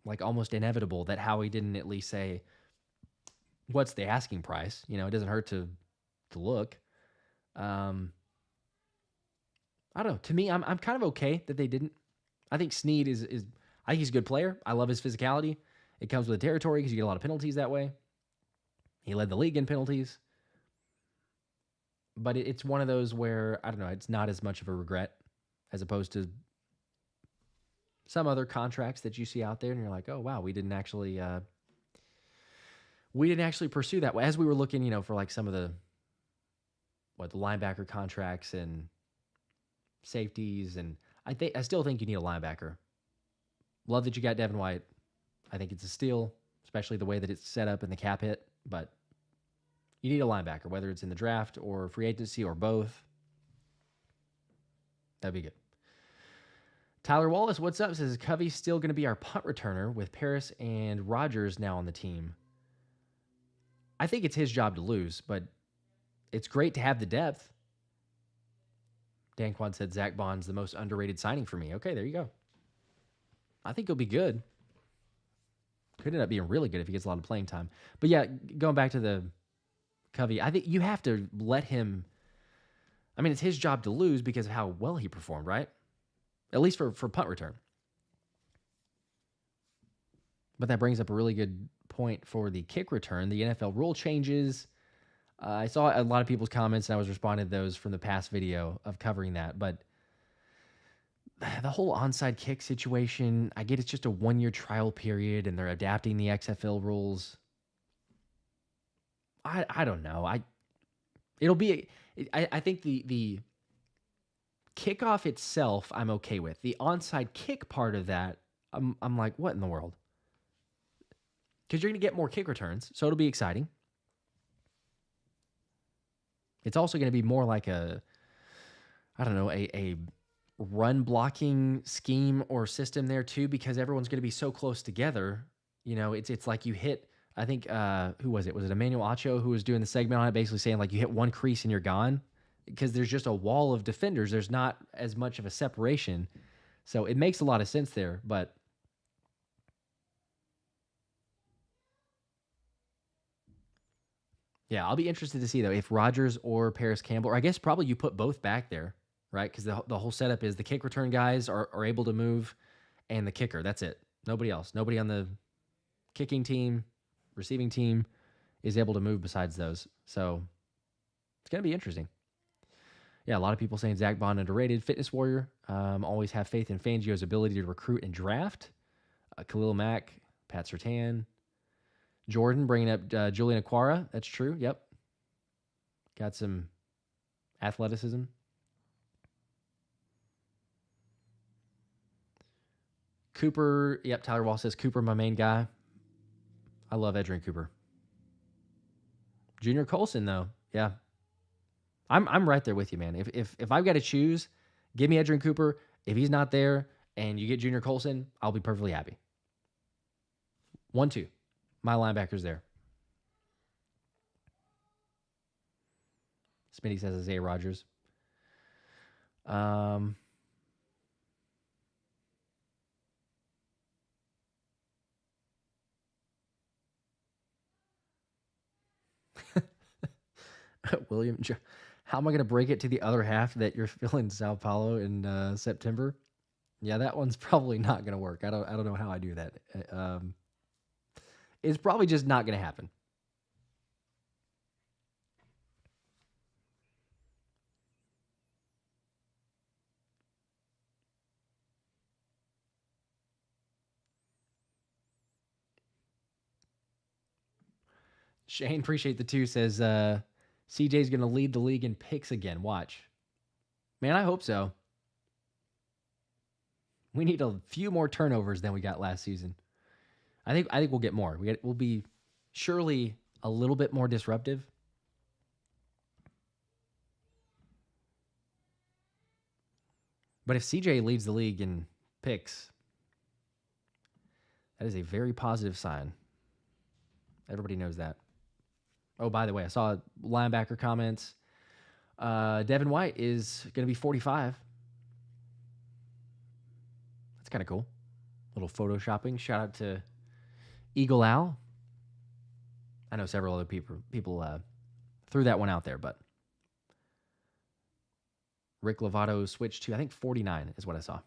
like almost inevitable that Howie didn't at least say, what's the asking price? You know, it doesn't hurt to look. I don't know. To me, I'm kind of okay that they didn't. I think Snead is I think he's a good player. I love his physicality. It comes with the territory because you get a lot of penalties that way. He led the league in penalties. But it's one of those where, I don't know, it's not as much of a regret as opposed to some other contracts that you see out there and you're like, oh, wow, we didn't actually pursue that. As we were looking, for like some of the linebacker contracts and safeties, and I still think you need a linebacker. Love that you got Devin White. I think it's a steal, especially the way that it's set up in the cap hit, but you need a linebacker, whether it's in the draft or free agency or both. That'd be good. Tyler Wallace, what's up? Says, Covey's still going to be our punt returner with Paris and Rogers now on the team. I think it's his job to lose, but it's great to have the depth. Dan Quan said Zack Baun's the most underrated signing for me. Okay, there you go. I think he'll be good. Could end up being really good if he gets a lot of playing time. But yeah, going back to the Covey, I think you have to let him. I mean, it's his job to lose because of how well he performed, right? At least for punt return. But that brings up a really good point for the kick return. The NFL rule changes. I saw a lot of people's comments, and I was responding to those from the past video of covering that. But the whole onside kick situation, I get it's just a 1-year trial period, and they're adapting the XFL rules. I don't know. I think the kickoff itself, I'm okay with. The onside kick part of that, I'm like, what in the world? Because you're going to get more kick returns, so it'll be exciting. It's also going to be more like a run blocking scheme or system there too, because everyone's going to be so close together. It's like you hit. I think who was it? Was it Emmanuel Acho who was doing the segment on it, basically saying like you hit one crease and you're gone, because there's just a wall of defenders. There's not as much of a separation, so it makes a lot of sense there. But yeah, I'll be interested to see though if Rogers or Paris Campbell, or I guess probably you put both back there, right? Because the whole setup is the kick return guys are able to move, and the kicker. That's it. Nobody else. Nobody on the kicking team, receiving team is able to move besides those. So it's going to be interesting. Yeah, a lot of people saying Zack Baun underrated. Fitness warrior. Always have faith in Fangio's ability to recruit and draft. Khalil Mack, Pat Surtain. Jordan bringing up Julian Aquara. That's true. Yep. Got some athleticism. Cooper. Yep. Tyler Wall says Cooper, my main guy. I love Edgerrin Cooper. Junior Colson, though. Yeah. I'm right there with you, man. If I've got to choose, give me Edgerrin Cooper. If he's not there and you get Junior Colson, I'll be perfectly happy. 1-2. My linebacker's there. Smitty says Isaiah Rogers. William, how am I going to break it to the other half that you're feeling Sao Paulo in September? Yeah, that one's probably not going to work. I don't know how I do that. It's probably just not going to happen. Shane, appreciate the 2, says CJ's going to lead the league in picks again. Watch. Man, I hope so. We need a few more turnovers than we got last season. I think we'll get more. We'll be surely a little bit more disruptive. But if CJ leads the league in picks, that is a very positive sign. Everybody knows that. Oh, by the way, I saw linebacker comments. Devin White is going to be 45. That's kind of cool. Little photoshopping. Shout out to Eagle Owl. I know several other people threw that one out there, but Rick Lovato switched to, I think, 49 is what I saw.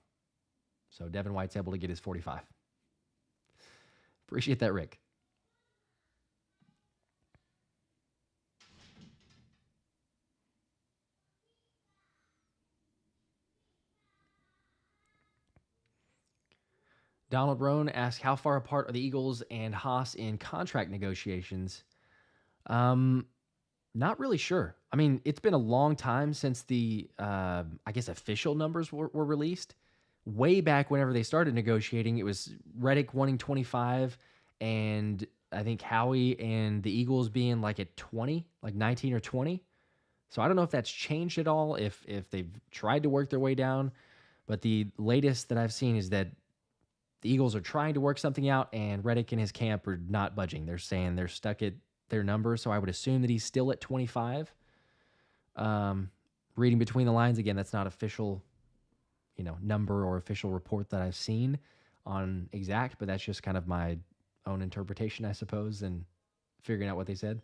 So Devin White's able to get his 45. Appreciate that, Rick. Donald Rohn asked, how far apart are the Eagles and Haas in contract negotiations? Not really sure. I mean, it's been a long time since the, I guess, official numbers were released. Way back whenever they started negotiating, it was Reddick wanting 25, and I think Howie and the Eagles being like at 20, like 19 or 20. So I don't know if that's changed at all, if they've tried to work their way down. But the latest that I've seen is that the Eagles are trying to work something out, and Reddick and his camp are not budging. They're saying they're stuck at their number, so I would assume that he's still at 25. Reading between the lines, again, that's not official, number or official report that I've seen on exact, but that's just kind of my own interpretation, I suppose, and figuring out what they said.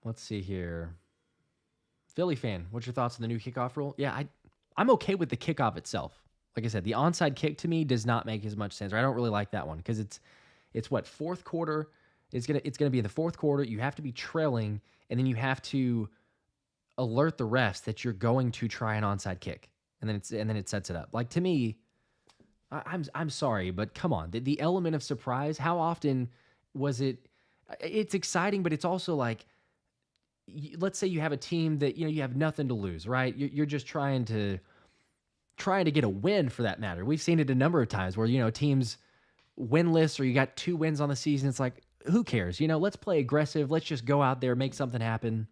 Let's see here. Philly fan, what's your thoughts on the new kickoff rule? Yeah, I'm okay with the kickoff itself. Like I said, the onside kick to me does not make as much sense. Or I don't really like that one because it's what, fourth quarter. It's gonna be in the fourth quarter. You have to be trailing, and then you have to alert the refs that you're going to try an onside kick, and then it sets it up. Like, to me, I'm sorry, but come on, the element of surprise. How often was it? It's exciting, but it's also like, let's say you have a team that you have nothing to lose, right? You're just trying to get a win, for that matter. We've seen it a number of times where teams winless, or you got 2 wins on the season. It's like, who cares? Let's play aggressive. Let's just go out there, make something happen.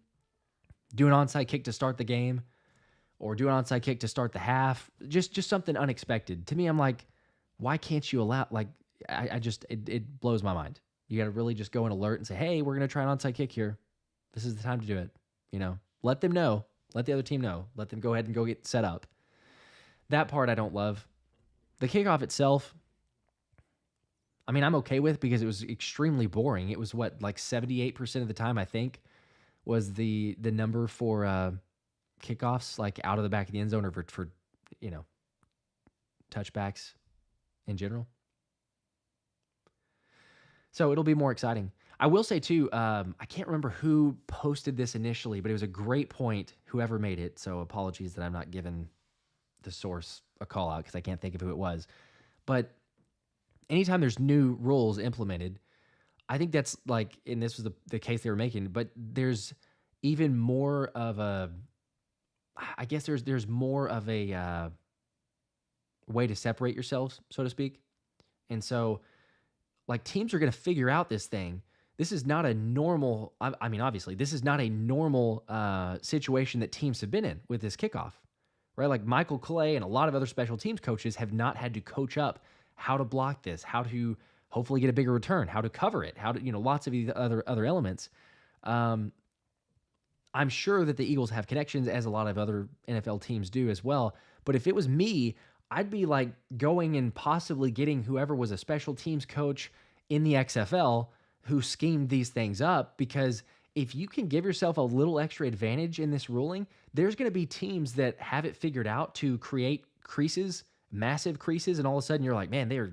Do an onside kick to start the game, or do an onside kick to start the half. Just something unexpected. To me, I'm like, why can't you allow? Like, it blows my mind. You got to really just go and alert and say, hey, we're going to try an onside kick here. This is the time to do it. Let them know. Let the other team know. Let them go ahead and go get set up. That part I don't love. The kickoff itself, I mean, I'm okay with, because it was extremely boring. It was like 78% of the time, I think, was the number for kickoffs, like out of the back of the end zone, or for touchbacks in general. So it'll be more exciting. I will say, too, I can't remember who posted this initially, but it was a great point, whoever made it. So apologies that I'm not giving the source a call out, because I can't think of who it was. But anytime there's new rules implemented, I think that's like, and this was the case they were making, but there's even more of a, I guess there's more of a way to separate yourselves, so to speak. And so, like, teams are going to figure out this thing. This is not a normal, I mean, obviously, this is not a normal situation that teams have been in with this kickoff, right? Like, Michael Clay and a lot of other special teams coaches have not had to coach up how to block this, how to hopefully get a bigger return, how to cover it, how to, lots of these other elements. I'm sure that the Eagles have connections, as a lot of other NFL teams do as well. But if it was me, I'd be like going and possibly getting whoever was a special teams coach in the XFL who schemed these things up, because if you can give yourself a little extra advantage in this ruling, there's going to be teams that have it figured out to create creases, massive creases, and all of a sudden you're like, man, they're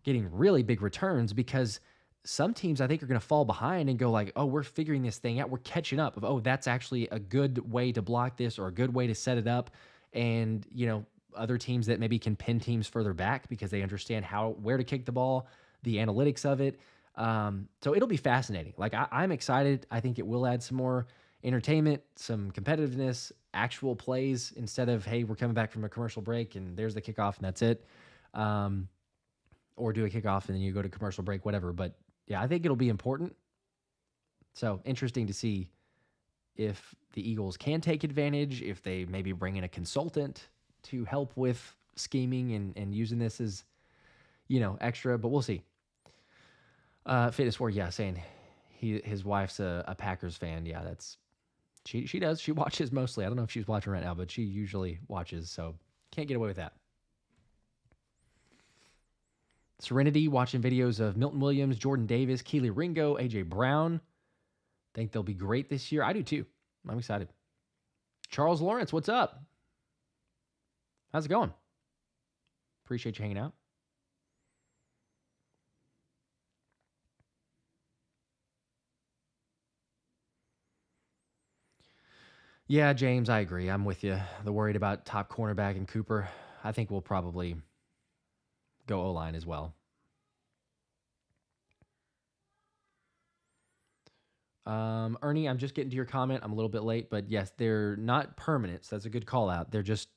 getting really big returns because some teams I think are going to fall behind and go like, oh, we're figuring this thing out. We're catching up of, oh, that's actually a good way to block this or a good way to set it up. And, other teams that maybe can pin teams further back because they understand where to kick the ball, the analytics of it. So it'll be fascinating. Like I'm excited. I think it will add some more entertainment, some competitiveness, actual plays instead of, hey, we're coming back from a commercial break and there's the kickoff and that's it. Or do a kickoff and then you go to commercial break, whatever. But yeah, I think it'll be important. So interesting to see if the Eagles can take advantage, if they maybe bring in a consultant to help with scheming and using this as, extra, but we'll see. Fitness for, yeah, saying his wife's a Packers fan. Yeah, she does. She watches mostly. I don't know if she's watching right now, but she usually watches, so can't get away with that. Serenity watching videos of Milton Williams, Jordan Davis, Keely Ringo, AJ Brown. Think they'll be great this year. I do too. I'm excited. Charles Lawrence, what's up? How's it going? Appreciate you hanging out. Yeah, James, I agree. I'm with you. The worried about top cornerback and Cooper. I think we'll probably go O-line as well. Ernie, I'm just getting to your comment. I'm a little bit late, but yes, they're not permanent. So that's a good call out. They're just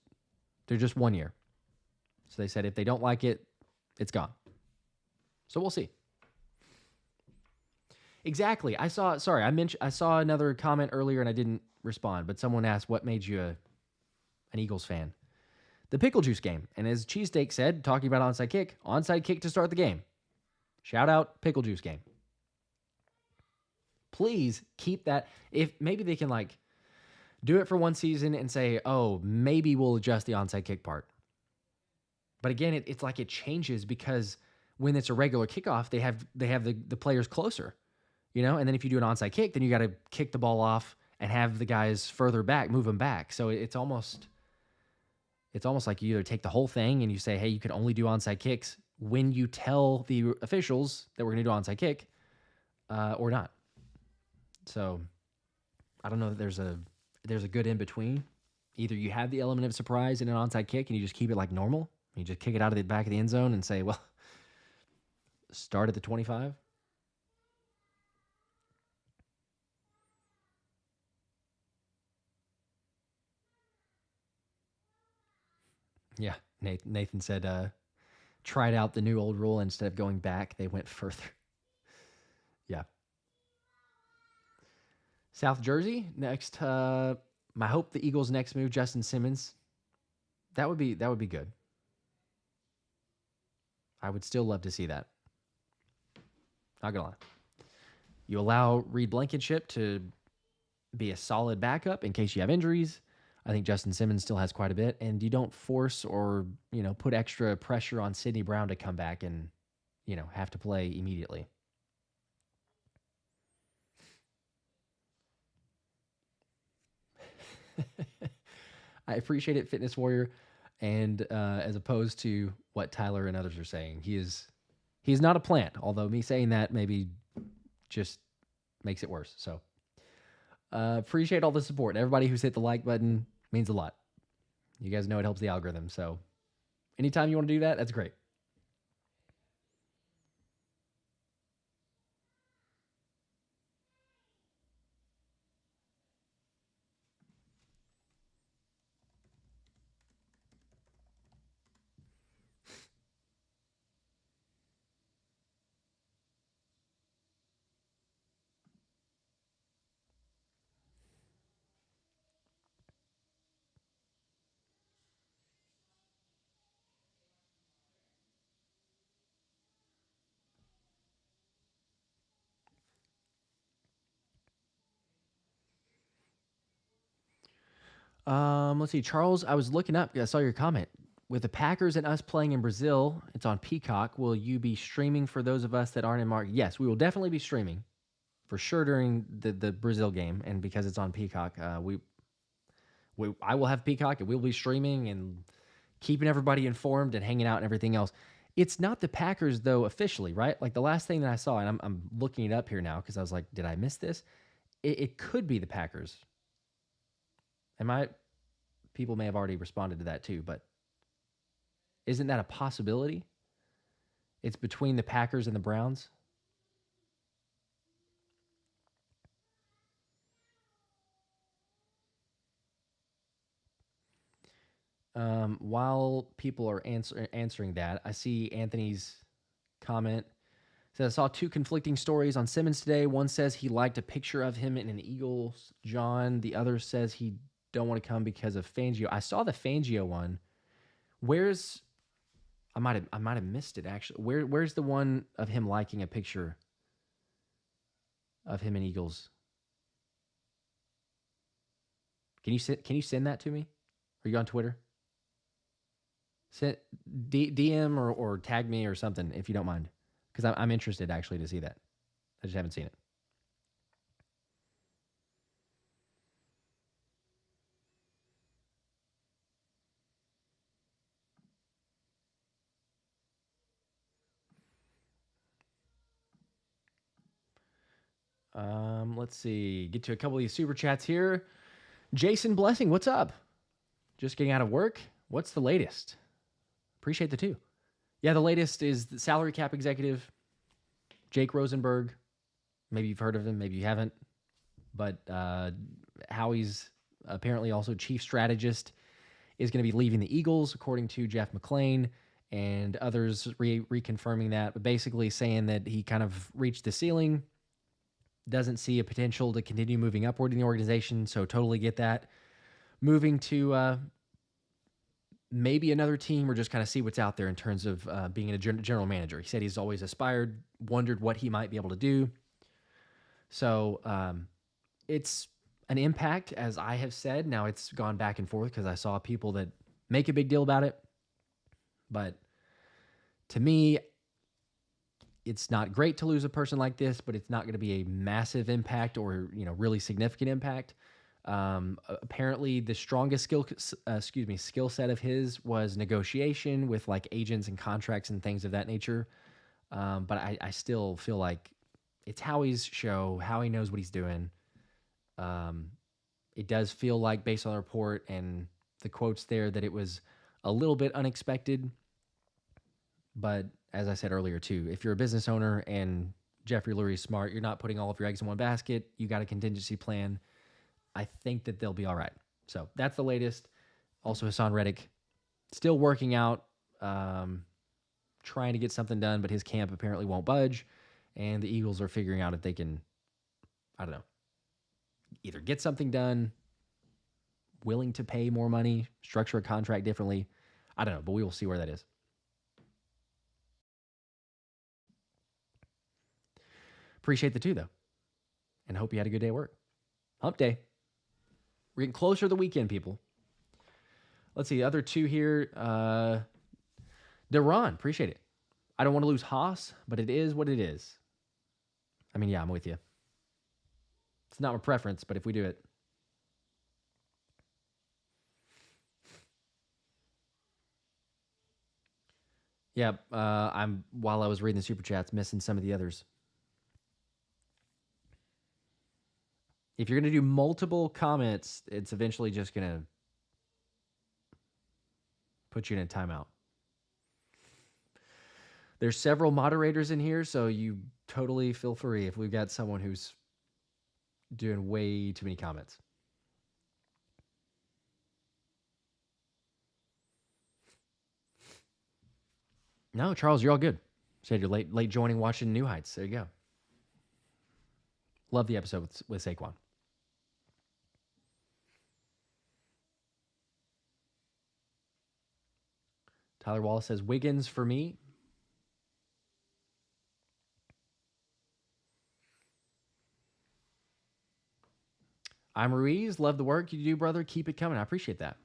1 year. So they said if they don't like it, it's gone. So we'll see. Exactly. I saw another comment earlier and I didn't respond, but someone asked what made you an Eagles fan. The pickle juice game. And as Cheesesteak said, talking about onside kick to start the game. Shout out pickle juice game. Please keep that. If maybe they can do it for one season and say, oh, maybe we'll adjust the onside kick part. But again, it's like it changes because when it's a regular kickoff, they have the players closer, and then if you do an onside kick, then you got to kick the ball off and have the guys further back, move them back. So it's almost like you either take the whole thing and you say, hey, you can only do onside kicks when you tell the officials that we're going to do onside kick, or not. So I don't know that there's a good in between. Either you have the element of surprise in an onside kick and you just keep it like normal. You just kick it out of the back of the end zone and say, well, start at the 25. Yeah, Nathan said, tried out the new old rule. Instead of going back, they went further. Yeah. South Jersey next. I hope the Eagles' next move, Justin Simmons. That would be good. I would still love to see that. Not gonna lie. You allow Reed Blankenship to be a solid backup in case you have injuries. I think Justin Simmons still has quite a bit, and you don't force or put extra pressure on Sidney Brown to come back and have to play immediately. I appreciate it, Fitness Warrior, and as opposed to what Tyler and others are saying, he's not a plant. Although me saying that maybe just makes it worse. So appreciate all the support. Everybody who's hit the like button means a lot. You guys know it helps the algorithm. So anytime you want to do that, that's great. Let's see. Charles, I was looking up. I saw your comment. With the Packers and us playing in Brazil, it's on Peacock. Will you be streaming for those of us that aren't in Mark? Yes, we will definitely be streaming for sure during the Brazil game. And because it's on Peacock, I will have Peacock and we'll be streaming and keeping everybody informed and hanging out and everything else. It's not the Packers though officially, right? Like the last thing that I saw, and I'm looking it up here now because I was like, did I miss this? It could be the Packers. And people may have already responded to that too, but isn't that a possibility? It's between the Packers and the Browns. While people are answering that, I see Anthony's comment. Says, I saw two conflicting stories on Simmons today. One says he liked a picture of him in an Eagles John. The other says he don't want to come because of Fangio. I saw the Fangio one. Where's I might have missed it actually. Where's the one of him liking a picture of him in Eagles? Can you send that to me? Are you on Twitter? Send DM or tag me or something if you don't mind, because I'm interested actually to see that. I just haven't seen it. Let's see. Get to a couple of these super chats here. Jason Blessing, what's up? Just getting out of work. What's the latest? Appreciate the two. Yeah, the latest is the salary cap executive, Jake Rosenberg. Maybe you've heard of him, maybe you haven't. But Howie's apparently also chief strategist is going to be leaving the Eagles, according to Jeff McClain and others reconfirming that. But basically saying that he kind of reached the ceiling, doesn't see a potential to continue moving upward in the organization. So totally get that. Moving to maybe another team or just kind of see what's out there in terms of being a general manager. He said he's always aspired, wondered what he might be able to do. So it's an impact, as I have said. Now it's gone back and forth because I saw people that make a big deal about it. But to me, it's not great to lose a person like this, but it's not going to be a massive impact or, really significant impact. Apparently the strongest skill set of his was negotiation with like agents and contracts and things of that nature. But I still feel like it's Howie's show. Howie knows what he's doing. It does feel like, based on the report and the quotes there, that it was a little bit unexpected. But as I said earlier too, if you're a business owner and Jeffrey Lurie's smart, you're not putting all of your eggs in one basket. You got a contingency plan. I think that they'll be all right. So that's the latest. Also, Haason Reddick still working out, trying to get something done, but his camp apparently won't budge. And the Eagles are figuring out if they can, I don't know, either get something done, willing to pay more money, structure a contract differently. I don't know, but we will see where that is. Appreciate the two, though, and hope you had a good day at work. Hump day. We're getting closer to the weekend, people. Let's see, the other two here. Deron, appreciate it. I don't want to lose Haas, but it is what it is. I mean, yeah, I'm with you. It's not my preference, but if we do it. Yeah, while I was reading the super chats, missing some of the others. If you're going to do multiple comments, it's eventually just going to put you in a timeout. There's several moderators in here, so you totally feel free if we've got someone who's doing way too many comments. No, Charles, you're all good. Said you're late joining, watching New Heights. There you go. Love the episode with Saquon. Tyler Wallace says, Wiggins for me. I'm Ruiz. Love the work you do, brother. Keep it coming. I appreciate that.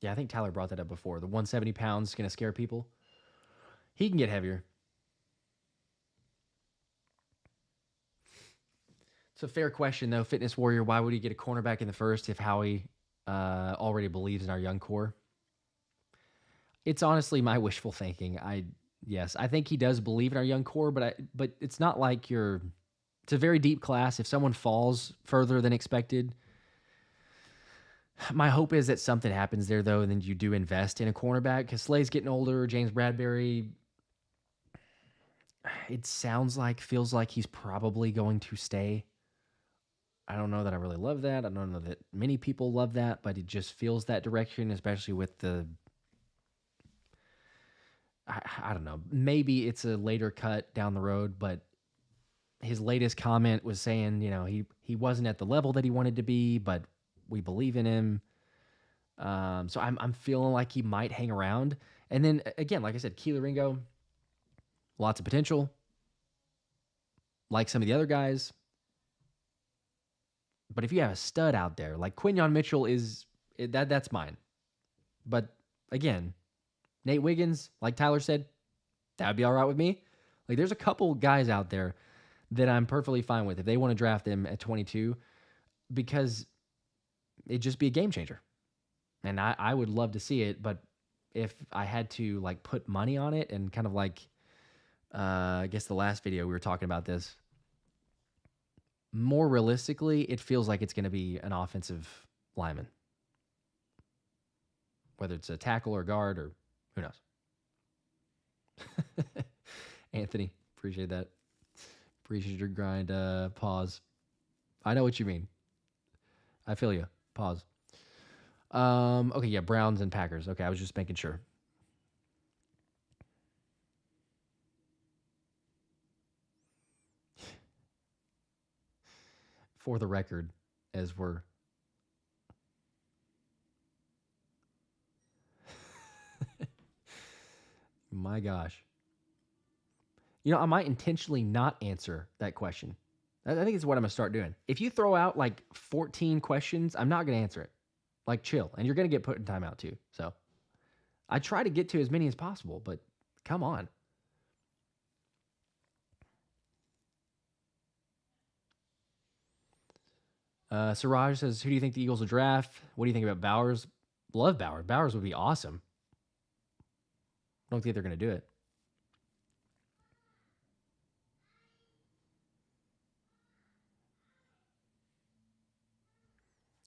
Yeah, I think Tyler brought that up before. The 170 pounds is going to scare people. He can get heavier. It's a fair question, though. Fitness Warrior, why would he get a cornerback in the first if Howie already believes in our young core? It's honestly my wishful thinking. Yes, I think he does believe in our young core, but it's not like it's a very deep class. If someone falls further than expected, my hope is that something happens there, though, and then you do invest in a cornerback because Slay's getting older. James Bradbury, it feels like he's probably going to stay. I don't know that I really love that. I don't know that many people love that, but it just feels that direction, especially with I don't know. Maybe it's a later cut down the road, but his latest comment was saying, he wasn't at the level that he wanted to be, but we believe in him. So I'm feeling like he might hang around. And then again, like I said, Keeler Ringo, lots of potential. Like some of the other guys. But if you have a stud out there, like Quinyon Mitchell that's mine. But again, Nate Wiggins, like Tyler said, that would be all right with me. Like there's a couple guys out there that I'm perfectly fine with if they want to draft them at 22 because it'd just be a game changer. And I would love to see it, but if I had to like put money on it and kind of like, I guess the last video we were talking about this, more realistically, it feels like it's going to be an offensive lineman. Whether it's a tackle or guard or who knows. Anthony, appreciate that. Appreciate your grind. Pause. I know what you mean. I feel you. Pause. Okay, yeah, Browns and Packers. Okay, I was just making sure. For the record, as we're my gosh. I might intentionally not answer that question. I think it's what I'm going to start doing. If you throw out like 14 questions, I'm not going to answer it. Like, chill. And you're going to get put in timeout too. So I try to get to as many as possible, but come on. Siraj says, who do you think the Eagles will draft? What do you think about Bowers? Love Bowers. Bowers would be awesome. I don't think they're going to do it.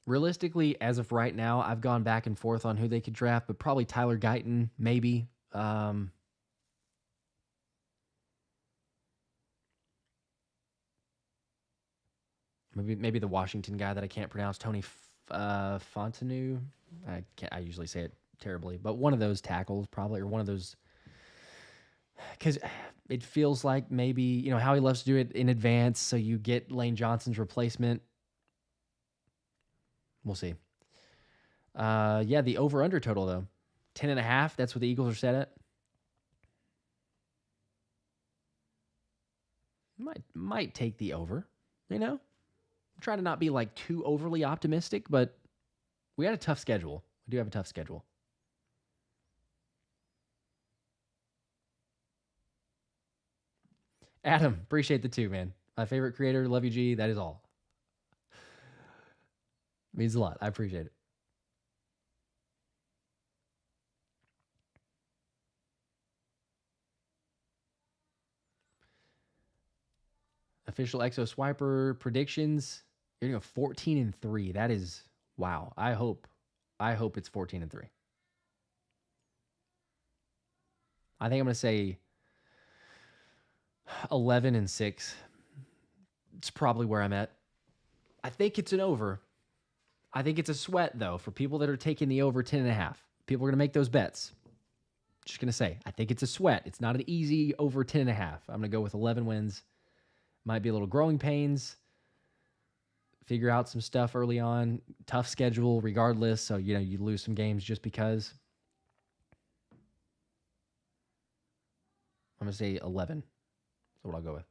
Realistically, as of right now, I've gone back and forth on who they could draft, but probably Tyler Guyton, maybe. Maybe the Washington guy that I can't pronounce, Tony Fontenot. I usually say it terribly, but one of those tackles probably, or one of those, because it feels like maybe, Howie loves to do it in advance, so you get Lane Johnson's replacement. We'll see. Yeah, the over-under total, though. 10.5, that's what the Eagles are set at. Might take the over, Try to not be like too overly optimistic, but we had a tough schedule. We do have a tough schedule. Adam, appreciate the 2, man. My favorite creator, love you, G. That is all. Means a lot. I appreciate it. Official Exo Swiper predictions. You're going to go 14-3. That is wow. I hope it's 14-3. I think I'm going to say 11-6. It's probably where I'm at. I think it's an over. I think it's a sweat, though, for people that are taking the over 10.5. People are going to make those bets. Just going to say, I think it's a sweat. It's not an easy over 10.5. I'm going to go with 11 wins. Might be a little growing pains. Figure out some stuff early on. Tough schedule regardless. So, you lose some games just because. I'm going to say 11. That's what I'll go with.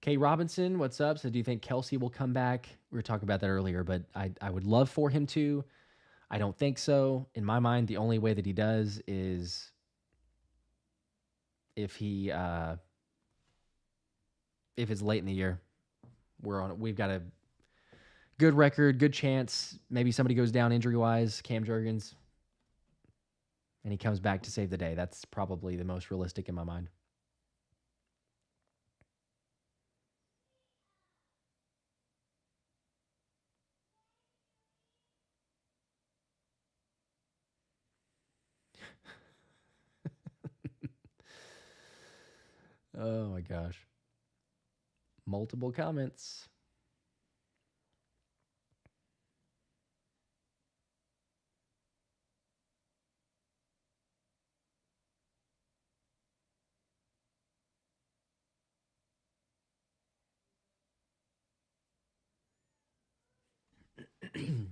Kay Robinson, what's up? So do you think Kelce will come back? We were talking about that earlier, but I would love for him to. I don't think so. In my mind, the only way that he does is if it's late in the year. We've got a good record, good chance. Maybe somebody goes down injury-wise, Cam Jurgens, and he comes back to save the day. That's probably the most realistic in my mind. Oh my gosh. Multiple comments.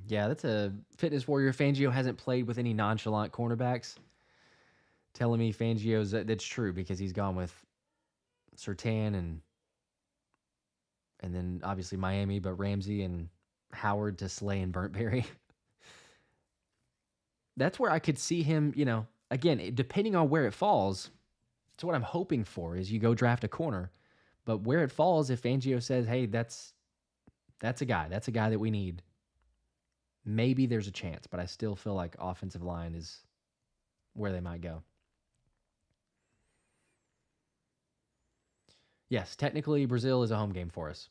Yeah, that's a fitness warrior. Fangio hasn't played with any nonchalant cornerbacks. Telling me Fangio's that's true because he's gone with Surtain and then obviously Miami, but Ramsey and Howard to Slay and Burntberry. That's where I could see him, again, depending on where it falls. That's what I'm hoping for is you go draft a corner. But where it falls, if Fangio says, hey, that's a guy. That's a guy that we need. Maybe there's a chance, but I still feel like offensive line is where they might go. Yes, technically Brazil is a home game for us.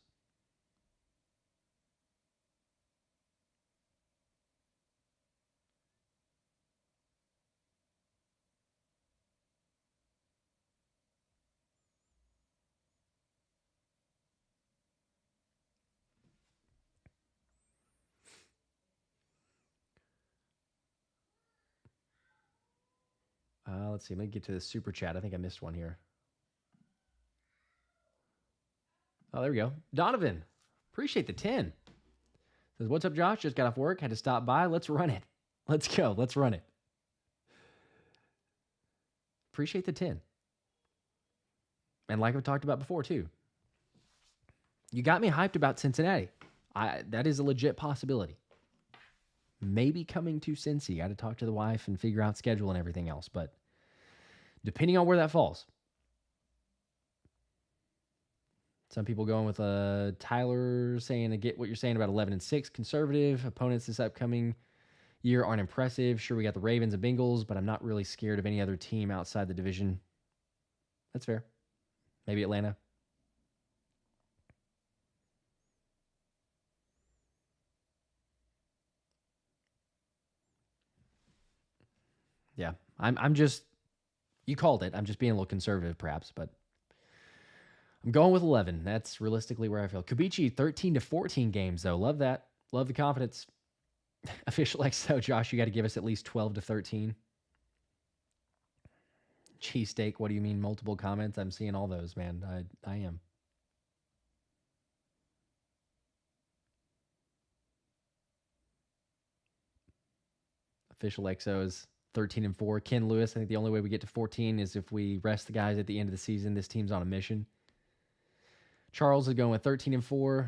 Let's see. Let me get to the super chat. I think I missed one here. Oh, there we go. Donovan, appreciate the 10. Says, what's up, Josh? Just got off work. Had to stop by. Let's run it. Let's go. Let's run it. Appreciate the 10. And like I've talked about before, too, you got me hyped about Cincinnati. That is a legit possibility. Maybe coming to Cincy. Got to talk to the wife and figure out schedule and everything else. But depending on where that falls. Some people going with Tyler saying to get what you're saying about 11-6 conservative. Opponents this upcoming year aren't impressive. Sure, we got the Ravens and Bengals, but I'm not really scared of any other team outside the division. That's fair. Maybe Atlanta. Yeah, I'm just, you called it. I'm just being a little conservative, perhaps, but I'm going with 11. That's realistically where I feel. Kubici, 13-14 games, though. Love that. Love the confidence. Official XO, Josh, you got to give us at least 12-13. Cheesesteak, what do you mean? Multiple comments? I'm seeing all those, man. I am. Official XOs, 13-4. Ken Lewis, I think the only way we get to 14 is if we rest the guys at the end of the season. This team's on a mission. Charles is going with 13-4.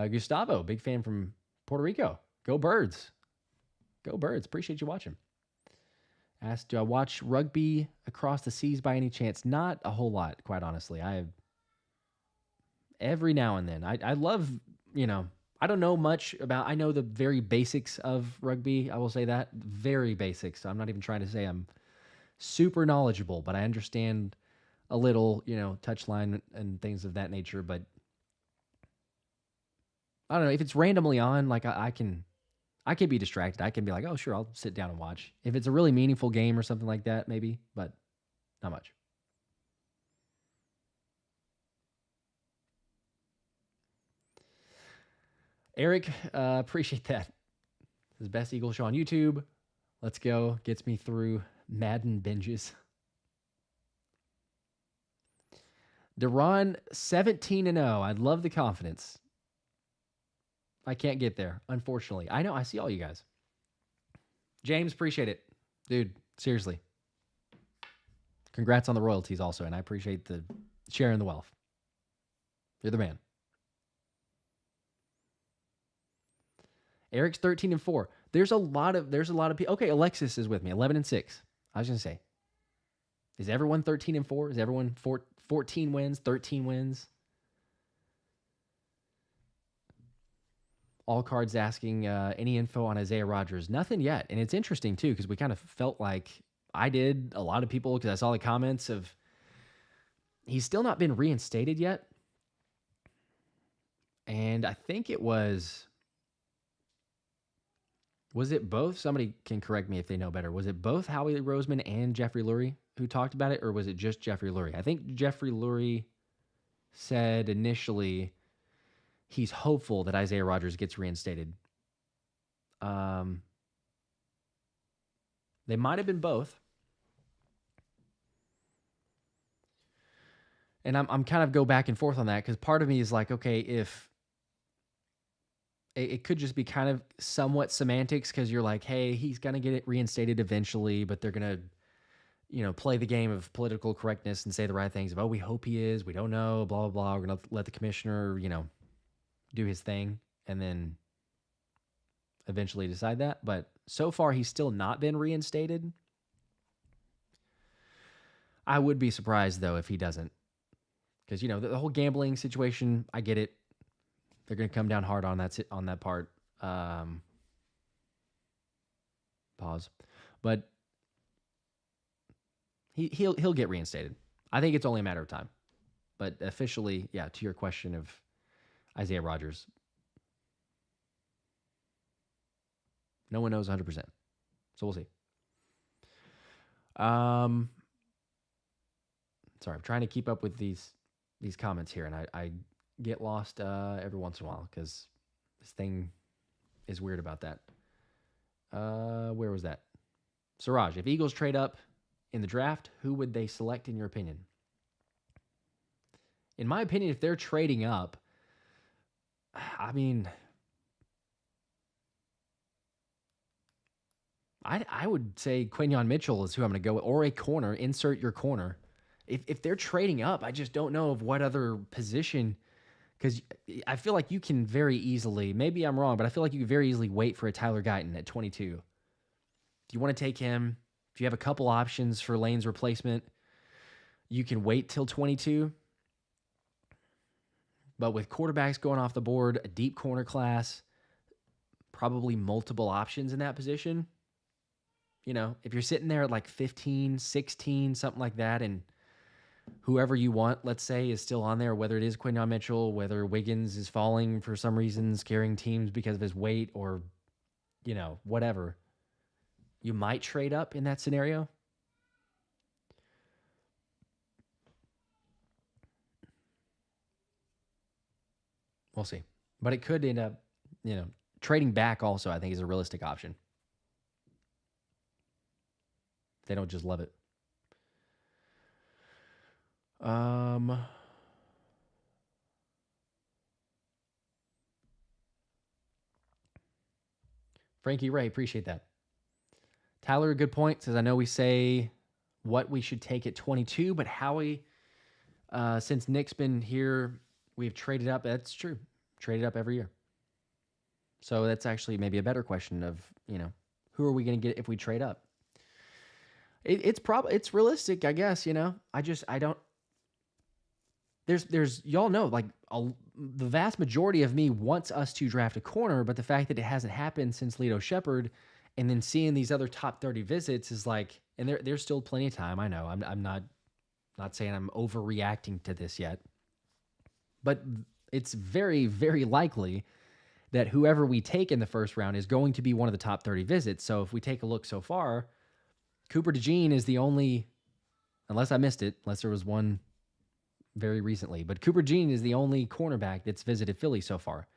Gustavo, big fan from Puerto Rico. Go Birds. Go Birds. Appreciate you watching. Asked, do I watch rugby across the seas by any chance? Not a whole lot, quite honestly. Every now and then. I love, I don't know much about, I know the very basics of rugby. I will say that. Very basics. I'm not even trying to say I'm super knowledgeable, but I understand a little, touchline and things of that nature. But I don't know if it's randomly on, like I can be distracted. I can be like, oh, sure, I'll sit down and watch. If it's a really meaningful game or something like that, maybe, but not much. Eric, appreciate that. His best Eagle show on YouTube. Let's go. Gets me through Madden binges. Deron, 17-0. I'd love the confidence. I can't get there, unfortunately. I know. I see all you guys. James, appreciate it. Dude, seriously. Congrats on the royalties also, and I appreciate the sharing the wealth. You're the man. Eric's 13-4. There's a lot of people. Okay, Alexis is with me, 11-6. I was going to say, is everyone 13-4? Is everyone 14 wins, 13 wins? All cards asking any info on Isaiah Rodgers. Nothing yet. And it's interesting, too, because we kind of felt like I did, a lot of people, because I saw the comments of he's still not been reinstated yet. And I think it was it both? Somebody can correct me if they know better. Was it both Howie Roseman and Jeffrey Lurie who talked about it, or was it just Jeffrey Lurie? I think Jeffrey Lurie said initially he's hopeful that Isaiah Rodgers gets reinstated. They might have been both. And I'm kind of go back and forth on that because part of me is like, okay, if it could just be kind of somewhat semantics because you're like, hey, he's going to get it reinstated eventually, but they're going to, play the game of political correctness and say the right things of, oh, we hope he is. We don't know, blah, blah, blah. We're going to let the commissioner, do his thing and then eventually decide that. But so far, he's still not been reinstated. I would be surprised, though, if he doesn't. Because, the whole gambling situation, I get it. They're going to come down hard on that part. Pause. But he'll get reinstated. I think it's only a matter of time. But officially, yeah, to your question of Isaiah Rodgers, no one knows 100%. So we'll see. Sorry, I'm trying to keep up with these comments here, and I get lost every once in a while because this thing is weird about that. Where was that? Siraj, if Eagles trade up in the draft, who would they select in your opinion? In my opinion, if they're trading up, I mean, I would say Quinyon Mitchell is who I'm going to go with, or a corner. Insert your corner. If they're trading up, I just don't know of what other position, because I feel like you can very easily, maybe I'm wrong, but I feel like you can very easily wait for a Tyler Guyton at 22. If you want to take him, if you have a couple options for Lane's replacement, you can wait till 22. But with quarterbacks going off the board, a deep corner class, probably multiple options in that position, if you're sitting there at like 15, 16, something like that, and whoever you want, let's say, is still on there, whether it is Quinyon Mitchell, whether Wiggins is falling for some reason, scaring teams because of his weight or, whatever, you might trade up in that scenario. We'll see. But it could end up, trading back also, I think, is a realistic option. They don't just love it. Frankie Ray, appreciate that. Tyler, a good point, says, I know we say what we should take at 22, but Howie, since Nick's been here, we've traded up. That's true. Traded up every year. So that's actually maybe a better question of, who are we going to get if we trade up? It's realistic, I guess, I don't, there's y'all know, like the vast majority of me wants us to draft a corner, but the fact that it hasn't happened since Lito Shepherd, and then seeing these other top 30 visits is like, and there's still plenty of time. I know I'm not saying I'm overreacting to this yet, but it's very, very likely that whoever we take in the first round is going to be one of the top 30 visits. So if we take a look so far, Cooper DeJean is the only, unless I missed it, unless there was one very recently, but Cooper DeJean is the only cornerback that's visited Philly so far.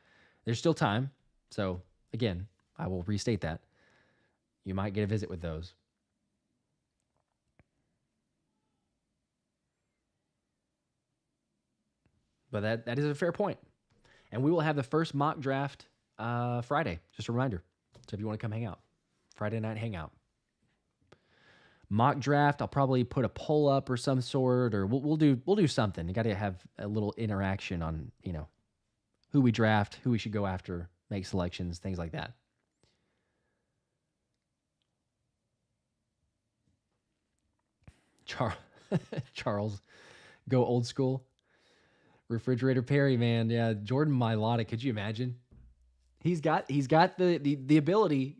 There's still time. So again, I will restate that. You might get a visit with those. But that is a fair point. And we will have the first mock draft Friday. Just a reminder. So if you want to come hang out, Friday night hangout. Mock draft, I'll probably put a poll up or some sort, or we'll do something. You got to have a little interaction on, who we draft, who we should go after, make selections, things like that. Charles, go old school. Refrigerator Perry, man. Yeah, Jordan Mailata. Could you imagine? He's got the ability.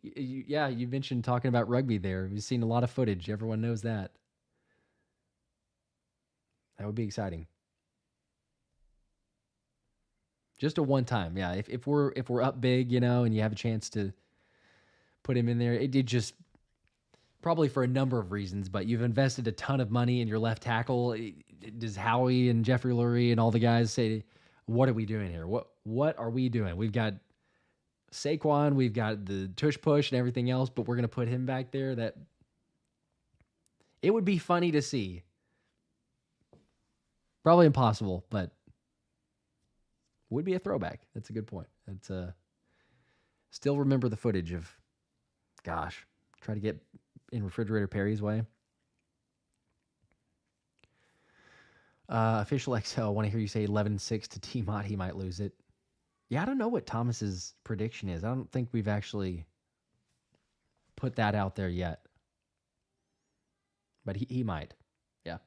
Yeah, you mentioned talking about rugby there. We've seen a lot of footage. Everyone knows that. That would be exciting. Just a one time, yeah. If we're up big, and you have a chance to put him in there, it did just probably for a number of reasons. But you've invested a ton of money in your left tackle. Does Howie and Jeffrey Lurie and all the guys say, "What are we doing here? What are we doing? We've got Saquon, we've got the tush push and everything else, but we're gonna put him back there." That it would be funny to see. Probably impossible, but would be a throwback. That's a good point. That's still remember the footage of, gosh, try to get in Refrigerator Perry's way. Official XL, want to hear you say 11-6 to T-Mott. He might lose it. Yeah, I don't know what Thomas's prediction is. I don't think we've actually put that out there yet. But he might. Yeah.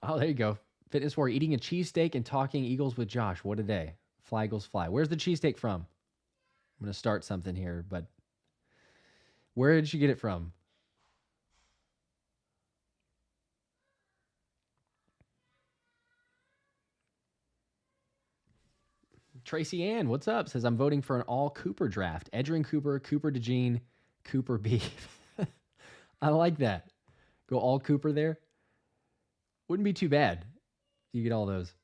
Oh, there you go. Fitness War, eating a cheesesteak and talking Eagles with Josh. What a day. Fly Eagles fly. Where's the cheesesteak from? I'm going to start something here, but where did you get it from? Tracy Ann, what's up? Says, I'm voting for an all Cooper draft. Edgerrin Cooper, Cooper DeJean, Cooper Beef. I like that. Go all Cooper there. Wouldn't be too bad. You get all those.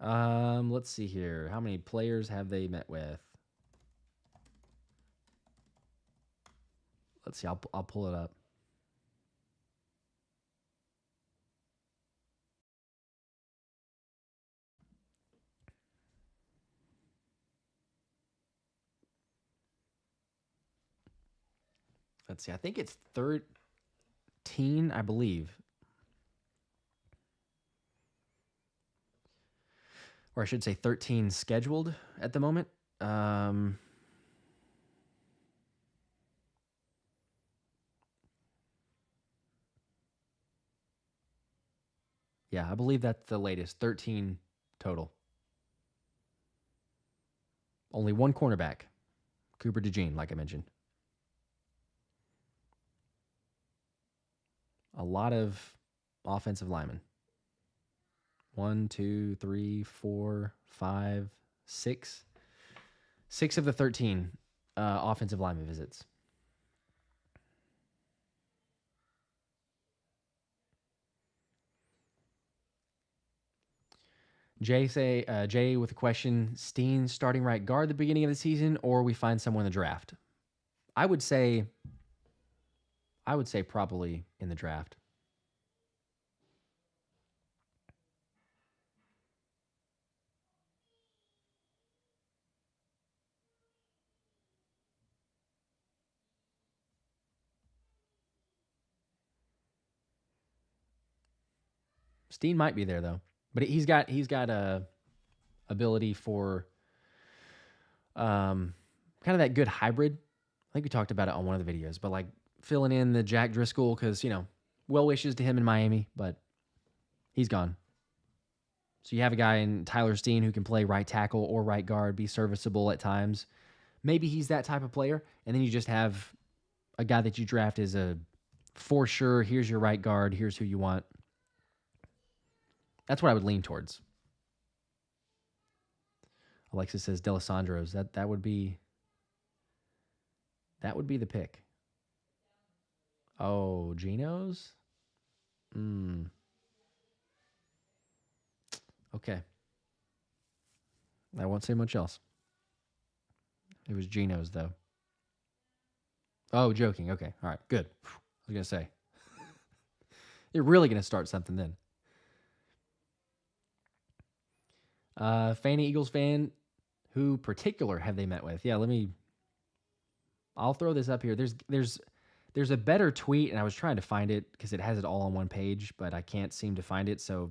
Let's see here. How many players have they met with? Let's see. I'll pull it up. Let's see. I think it's 13, I believe. Or I should say 13 scheduled at the moment. Yeah, I believe that's the latest. 13 total. Only one cornerback. Cooper DeJean, like I mentioned. A lot of offensive linemen. 1, 2, 3, 4, 5, 6. 6 of the 13 offensive lineman visits. Jay with a question: Steen starting right guard at the beginning of the season, or we find someone in the draft? I would say probably in the draft. Steen might be there though, but he's got a ability for kind of that good hybrid. I think we talked about it on one of the videos, but like filling in the Jack Driscoll because well wishes to him in Miami, but he's gone. So you have a guy in Tyler Steen who can play right tackle or right guard, be serviceable at times. Maybe he's that type of player, and then you just have a guy that you draft as a for sure. Here's your right guard. Here's who you want. That's what I would lean towards. Alexa says Delisandro's. That would be the pick. Oh, Geno's? Okay. I won't say much else. It was Geno's though. Oh, joking. Okay. All right. Good. I was going to say. You're really going to start something then. Fanny Eagles fan, who particular have they met with? Yeah, I'll throw this up here. There's a better tweet, and I was trying to find it because it has it all on one page, but I can't seem to find it. So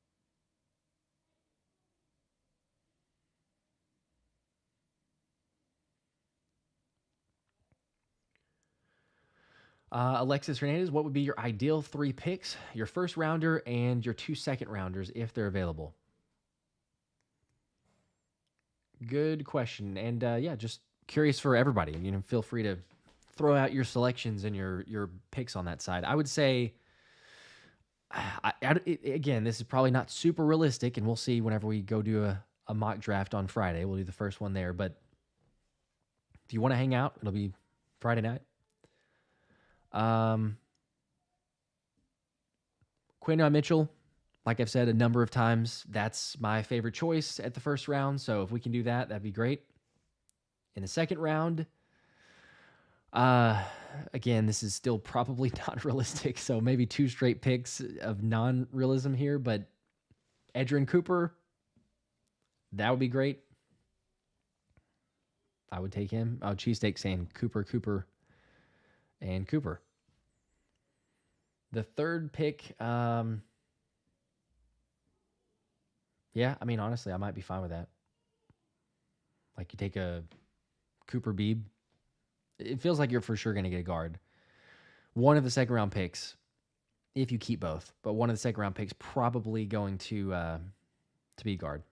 Alexis Hernandez, what would be your ideal 3 picks, your first rounder and your 2 second rounders if they're available? Good question. And yeah, just curious for everybody. Feel free to throw out your selections and your picks on that side. I would say, again, this is probably not super realistic, and we'll see whenever we go do a mock draft on Friday. We'll do the first one there. But if you want to hang out, it'll be Friday night. Quinton Mitchell, like I've said a number of times, that's my favorite choice at the first round. So if we can do that, that'd be great. In the second round, again, this is still probably not realistic. So maybe 2 straight picks of non-realism here, but Edgerrin Cooper, that would be great. I would take him. Oh, Cheesesteak saying Cooper, and Cooper. The third pick, yeah, I mean, honestly, I might be fine with that. Like, you take a Cooper Beebe. It feels like you're for sure going to get a guard. One of the second round picks, if you keep both, but one of the second round picks probably going to be guard.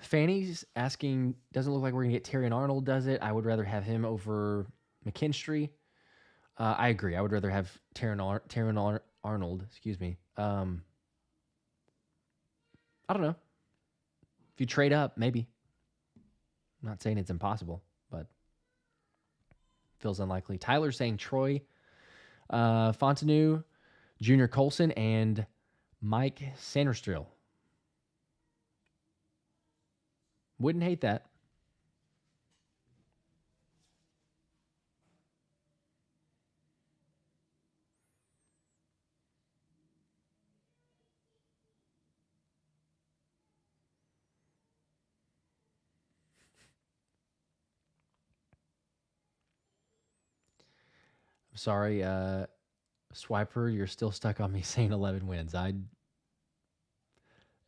Fanny's asking, doesn't look like we're going to get Terrion Arnold, does it? I would rather have him over McKinstry. I agree. I would rather have Terrion Arnold, excuse me. I don't know. If you trade up, maybe. I'm not saying it's impossible, but feels unlikely. Tyler's saying Troy Fontenot, Junior Colson, and Mike Sanderstrill. Wouldn't hate that. I'm sorry, Swiper, you're still stuck on me saying 11 wins. I'm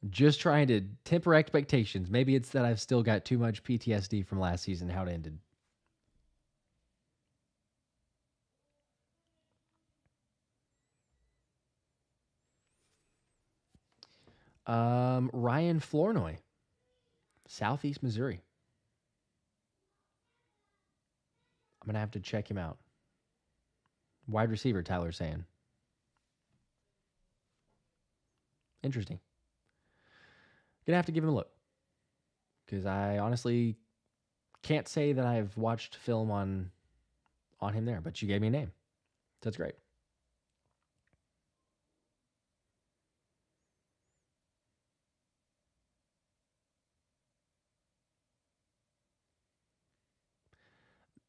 just trying to temper expectations. Maybe it's that I've still got too much PTSD from last season, how it ended. Ryan Flournoy, Southeast Missouri. I'm going to have to check him out. Wide receiver, Tyler's saying. Interesting. Gonna have to give him a look. Because I honestly can't say that I've watched film on him there, but you gave me a name. So that's great.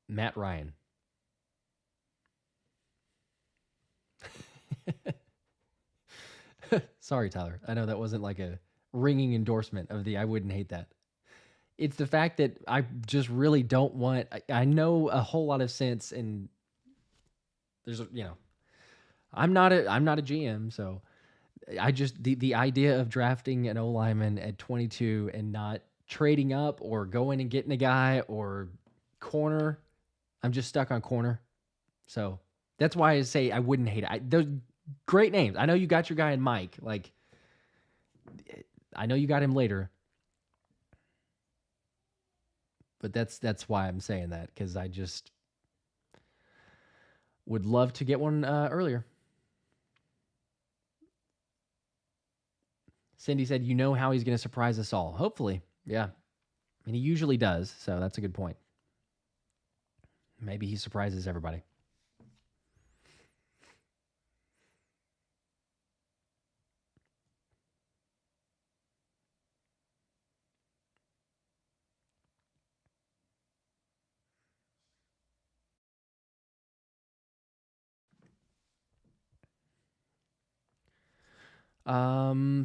Matt Ryan. Sorry, Tyler. I know that wasn't like a ringing endorsement of the I wouldn't hate that. It's the fact that I just really don't want. I know a whole lot of sense, and there's I'm not a GM, so I just the idea of drafting an O lineman at 22 and not trading up or going and getting a guy or corner. I'm just stuck on corner, so that's why I say I wouldn't hate it. Those great names. I know you got your guy in Mike. Like, I know you got him later, but that's why I'm saying that, because I just would love to get one earlier. Cindy said, "You know how he's going to surprise us all." Hopefully, yeah. I mean, he usually does, so that's a good point. Maybe he surprises everybody.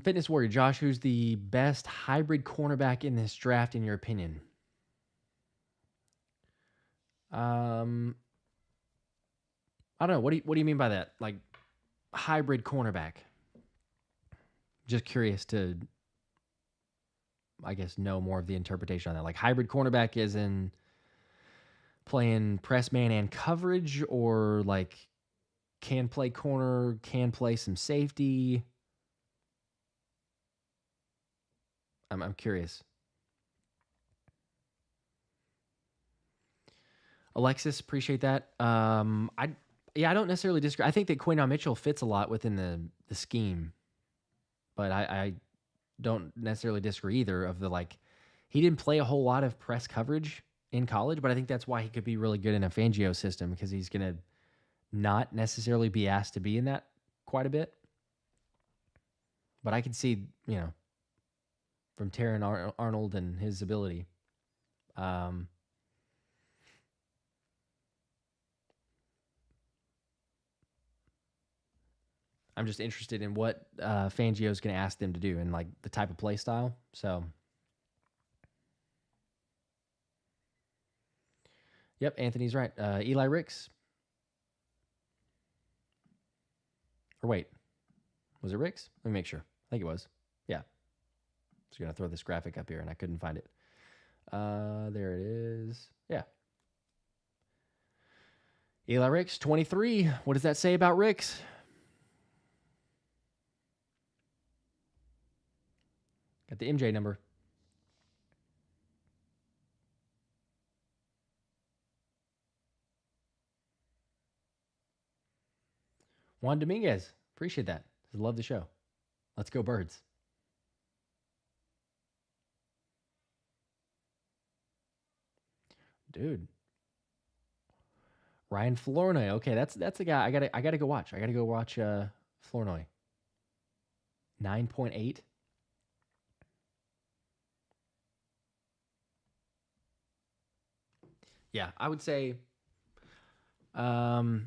Fitness Warrior Josh, who's the best hybrid cornerback in this draft in your opinion? I don't know. What do you mean by that? Like, hybrid cornerback? Just curious to I guess, know more of the interpretation on that. Like hybrid cornerback is in playing press man and coverage, or like can play corner, can play some safety. I'm curious. Alexis, appreciate that. I don't necessarily disagree. I think that Quinton Mitchell fits a lot within the scheme, but I don't necessarily disagree either. Of the like, he didn't play a whole lot of press coverage in college, but I think that's why he could be really good in a Fangio system, because he's gonna not necessarily be asked to be in that quite a bit. But I can see, from Terran Arnold and his ability. Um, I'm just interested in what Fangio is going to ask them to do and like the type of play style. So, yep, Anthony's right. Eli Ricks. Or wait, was it Ricks? Let me make sure. I think it was. Yeah. I was going to throw this graphic up here and I couldn't find it. There it is. Yeah. Eli Ricks, 23. What does that say about Ricks? Got the MJ number. Juan Dominguez. Appreciate that. Love the show. Let's go, Birds. Dude. Ryan Flournoy. Okay, that's a guy I gotta go watch. I gotta go watch Flournoy. 9.8. Yeah, I would say it's a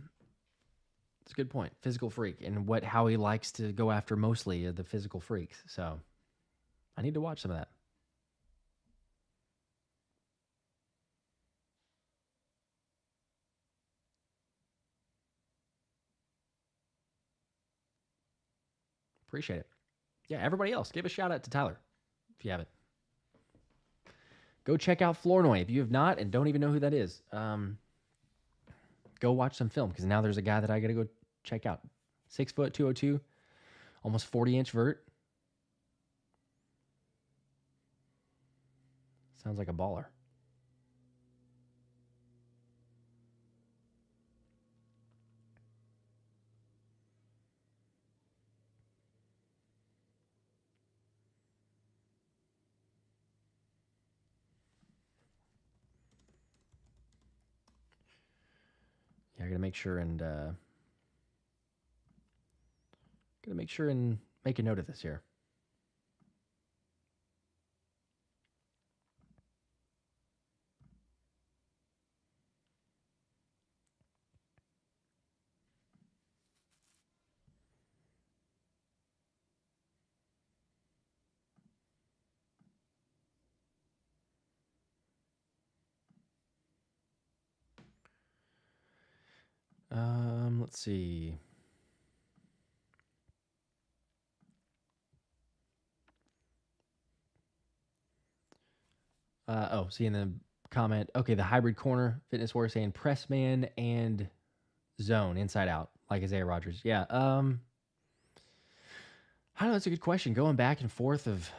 good point. Physical freak, and how he likes to go after mostly the physical freaks. So I need to watch some of that. Appreciate it. Yeah, everybody else, give a shout out to Tyler if you haven't. Go check out Flournoy if you have not and don't even know who that is. Go watch some film, because now there's a guy that I got to go check out. 6 foot, 202, almost 40-inch vert. Sounds like a baller. Yeah, I gotta make sure and make a note of this here. Let's see. See in the comment. Okay, the hybrid corner fitness war saying press man and zone inside out like Isaiah Rodgers. Yeah. I don't know. That's a good question. Going back and forth of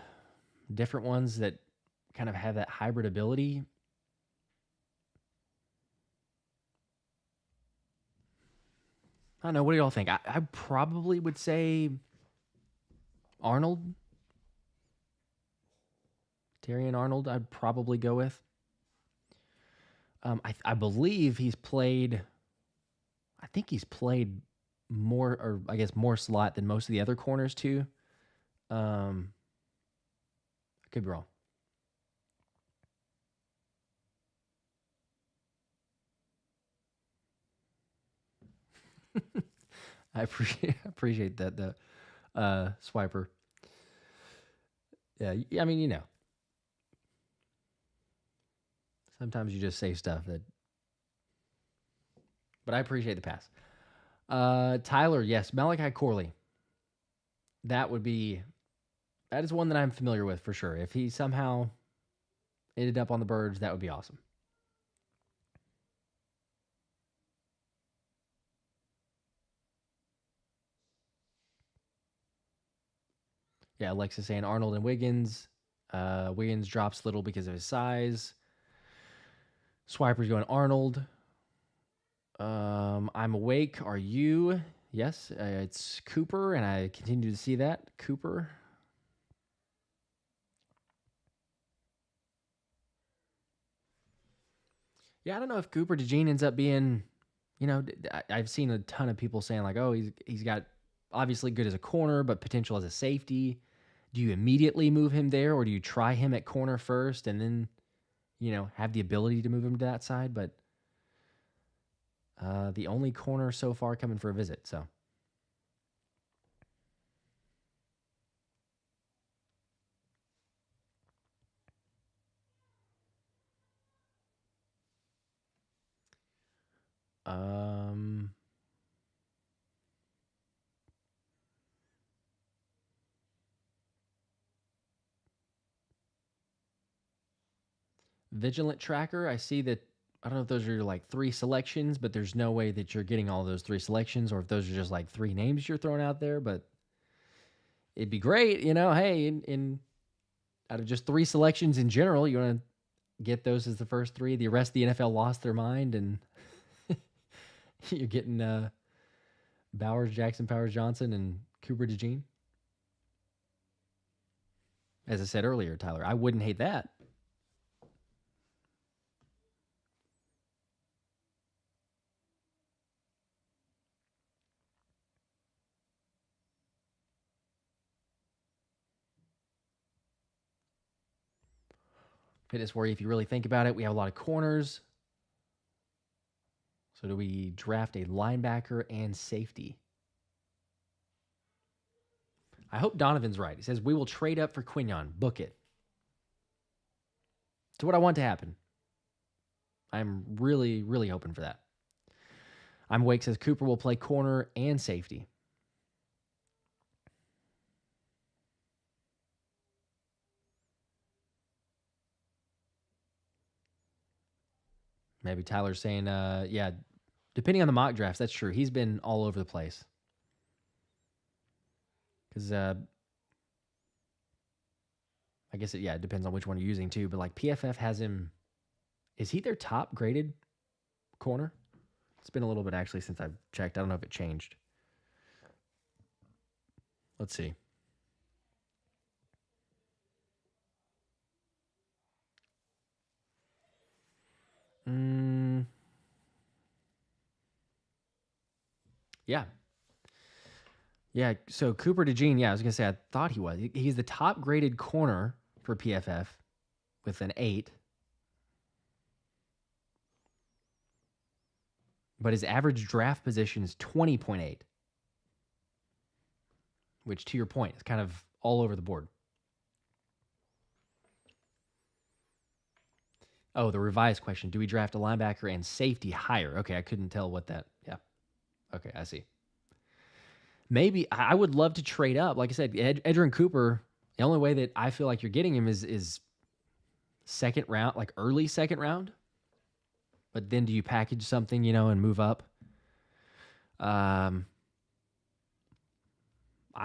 different ones that kind of have that hybrid ability. I don't know. What do y'all think? I probably would say Arnold. Terry and Arnold, I'd probably go with. I believe he's played. I think he's played more, or I guess more slot than most of the other corners too. I could be wrong. I appreciate that, the swiper. Yeah, I mean, sometimes you just say stuff that. But I appreciate the pass. Tyler, yes, Malachi Corley. That would be That is one that I'm familiar with for sure. If he somehow ended up on the Birds, that would be awesome. Yeah, Alexis saying Arnold and Wiggins. Wiggins drops little because of his size. Swiper's going Arnold. I'm awake. Are you? Yes, it's Cooper, and I continue to see that. Cooper. Yeah, I don't know if Cooper DeJean ends up being, I've seen a ton of people saying like, oh, he's got obviously good as a corner, but potential as a safety. Do you immediately move him there, or do you try him at corner first and then, have the ability to move him to that side? But the only corner so far coming for a visit, so. Um, Vigilant Tracker, I see that. I don't know if those are like 3 selections, but there's no way that you're getting all those 3 selections, or if those are just like 3 names you're throwing out there. But it'd be great, hey, in out of just 3 selections in general, you want to get those as the first 3. The rest of the NFL lost their mind, and you're getting Bowers, Jackson, Powers, Johnson, and Cooper DeJean. As I said earlier, Tyler, I wouldn't hate that. Fitness worry if you really think about it. We have a lot of corners. So do we draft a linebacker and safety? I hope Donovan's right. He says, we will trade up for Quignon. Book it. It's what I want to happen. I'm really, really hoping for that. I'm Wake says Cooper will play corner and safety. Maybe Tyler's saying, yeah, depending on the mock drafts, that's true. He's been all over the place. Because I guess it depends on which one you're using too. But like PFF has him. Is he their top graded corner? It's been a little bit actually since I've checked. I don't know if it changed. Let's see. Yeah. Yeah. So Cooper DeJean, I was going to say, I thought he was. He's the top graded corner for PFF with an 8. But his average draft position is 20.8, which to your point is kind of all over the board. Oh, the revised question. Do we draft a linebacker and safety higher? Okay, I couldn't tell what that. Yeah. Okay, I see. Maybe I would love to trade up. Like I said, Edgerrin Cooper, the only way that I feel like you're getting him is second round, like early second round. But then do you package something, and move up? I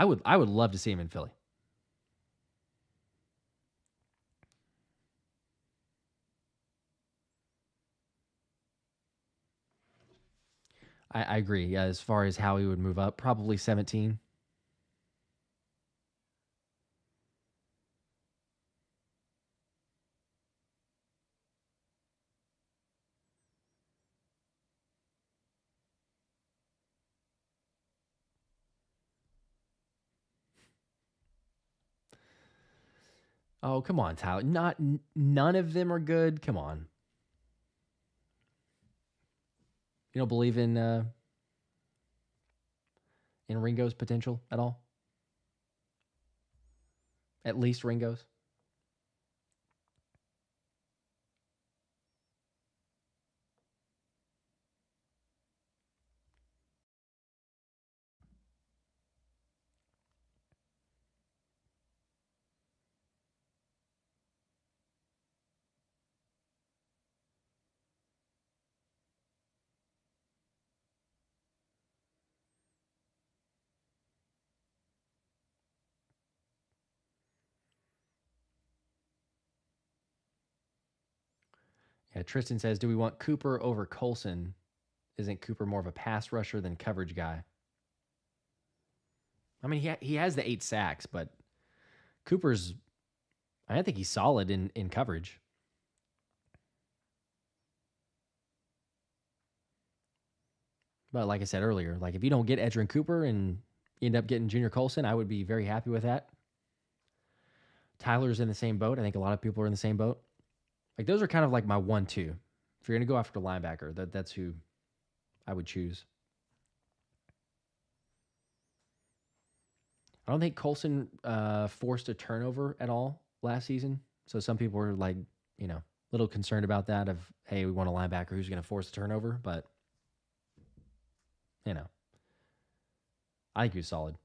would love to see him in Philly. I agree. Yeah, as far as how he would move up, probably 17. Oh, come on, Tyler. None of them are good. Come on. You don't believe in Ringo's potential at all? At least Ringo's? Yeah, Tristan says, do we want Cooper over Colson? Isn't Cooper more of a pass rusher than coverage guy? I mean, he has the 8 sacks, but Cooper's, I think he's solid in coverage. But like I said earlier, like if you don't get Edgerrin Cooper and you end up getting Junior Colson, I would be very happy with that. Tyler's in the same boat. I think a lot of people are in the same boat. Like those are kind of like my 1-2. If you're going to go after the linebacker, that's who I would choose. I don't think Colson forced a turnover at all last season. So some people were like, a little concerned about that of, hey, we want a linebacker who's going to force a turnover. But, I think he was solid.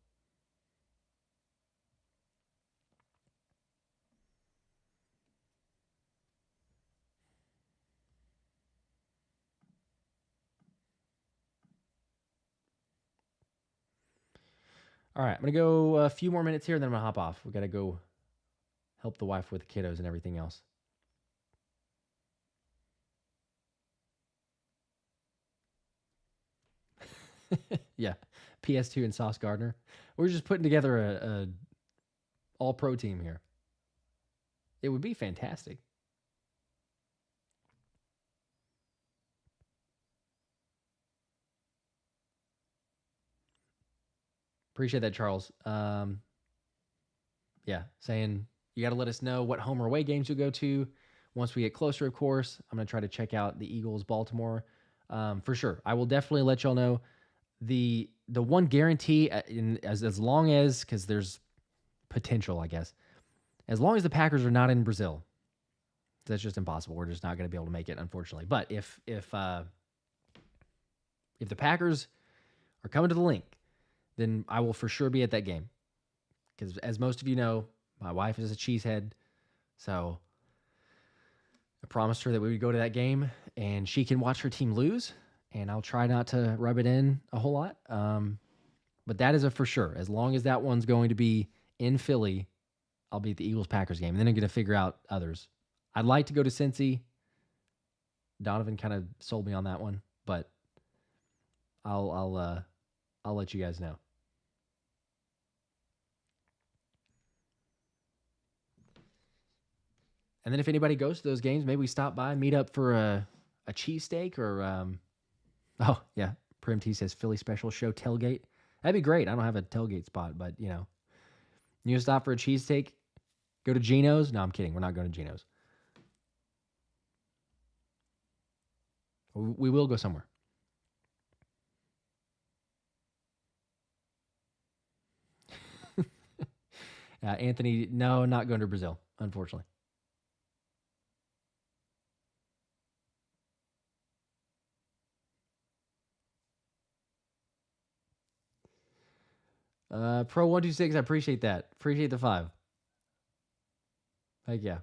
All right, I'm going to go a few more minutes here, and then I'm going to hop off. We got to go help the wife with the kiddos and everything else. Yeah, PS2 and Sauce Gardner. We're just putting together a all-pro team here. It would be fantastic. Appreciate that, Charles. Yeah, saying you got to let us know what home or away games you'll go to. Once we get closer, of course, I'm going to try to check out the Eagles, Baltimore, for sure. I will definitely let y'all know. The one guarantee, as long as, because there's potential, I guess, as long as the Packers are not in Brazil, that's just impossible. We're just not going to be able to make it, unfortunately. But if the Packers are coming to the link, then I will for sure be at that game. Because as most of you know, my wife is a cheesehead. So I promised her that we would go to that game and she can watch her team lose. And I'll try not to rub it in a whole lot. But that is a for sure. As long as that one's going to be in Philly, I'll be at the Eagles-Packers game. And then I'm going to figure out others. I'd like to go to Cincy. Donovan kind of sold me on that one. But I'll let you guys know. And then if anybody goes to those games, maybe we stop by, meet up for a cheesesteak or, oh, yeah. Prim T says Philly special show tailgate. That'd be great. I don't have a tailgate spot, but, you stop for a cheesesteak, go to Geno's. No, I'm kidding. We're not going to Geno's. We will go somewhere. Anthony, no, not going to Brazil, unfortunately. Pro 126, I appreciate that. Appreciate the 5. Heck yeah.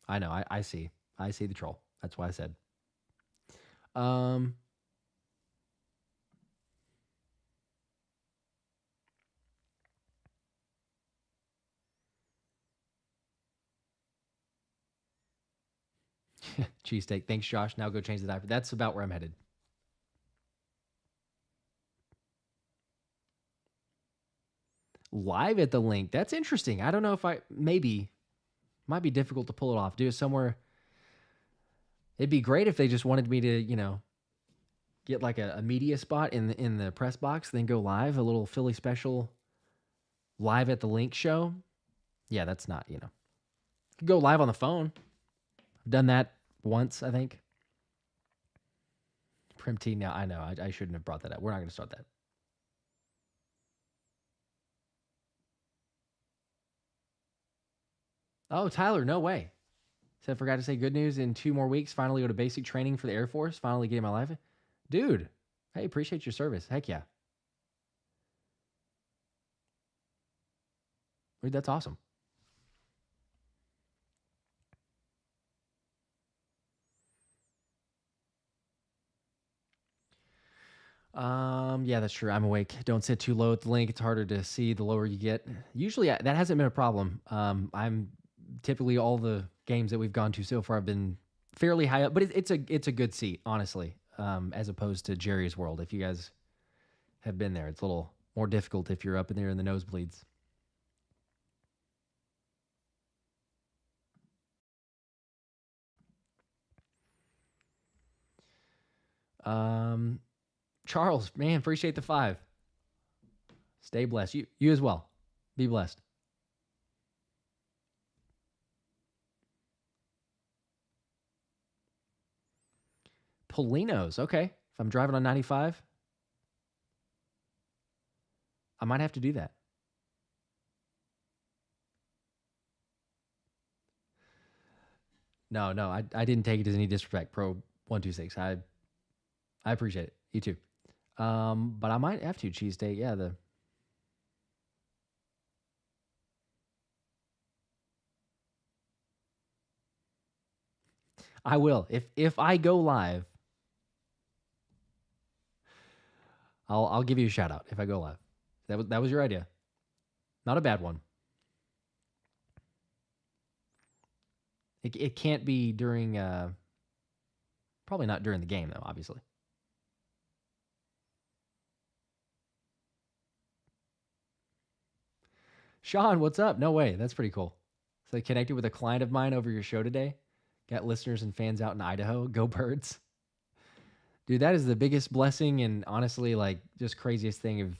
I know. I see. I see the troll. That's why I said. Cheesesteak. Thanks, Josh. Now go change the diaper. That's about where I'm headed. Live at the link. That's interesting. I don't know if might be difficult to pull it off. Do it somewhere. It'd be great if they just wanted me to, get like a media spot in the press box, then go live, a little Philly special live at the link show. Yeah, that's not, could go live on the phone. I've done that once, I think. Prim T, now I know. I shouldn't have brought that up. We're not going to start that. Oh, Tyler, no way. Said, forgot to say good news. In 2 more weeks, finally go to basic training for the Air Force. Finally getting my life. Dude, hey, appreciate your service. Heck yeah. Dude, that's awesome. Yeah, that's true. I'm awake. Don't sit too low at the link. It's harder to see the lower you get. Usually that hasn't been a problem. I'm typically all the games that we've gone to so far have been fairly high up, but it's a good seat, honestly. As opposed to Jerry's World. If you guys have been there, it's a little more difficult if you're up in there in the nosebleeds. Charles, man, appreciate the 5. Stay blessed. You as well. Be blessed. Polinos. Okay. If I'm driving on 95, I might have to do that. No, I didn't take it as any disrespect. Pro 126. I appreciate it. You too. But I might have to cheesesteak. Yeah, I will. If I go live, I'll give you a shout out if I go live. That was your idea. Not a bad one. It can't be during probably not during the game though, obviously. Sean, what's up? No way. That's pretty cool. So I connected with a client of mine over your show today. Got listeners and fans out in Idaho. Go Birds. Dude, that is the biggest blessing and honestly, like, just craziest thing of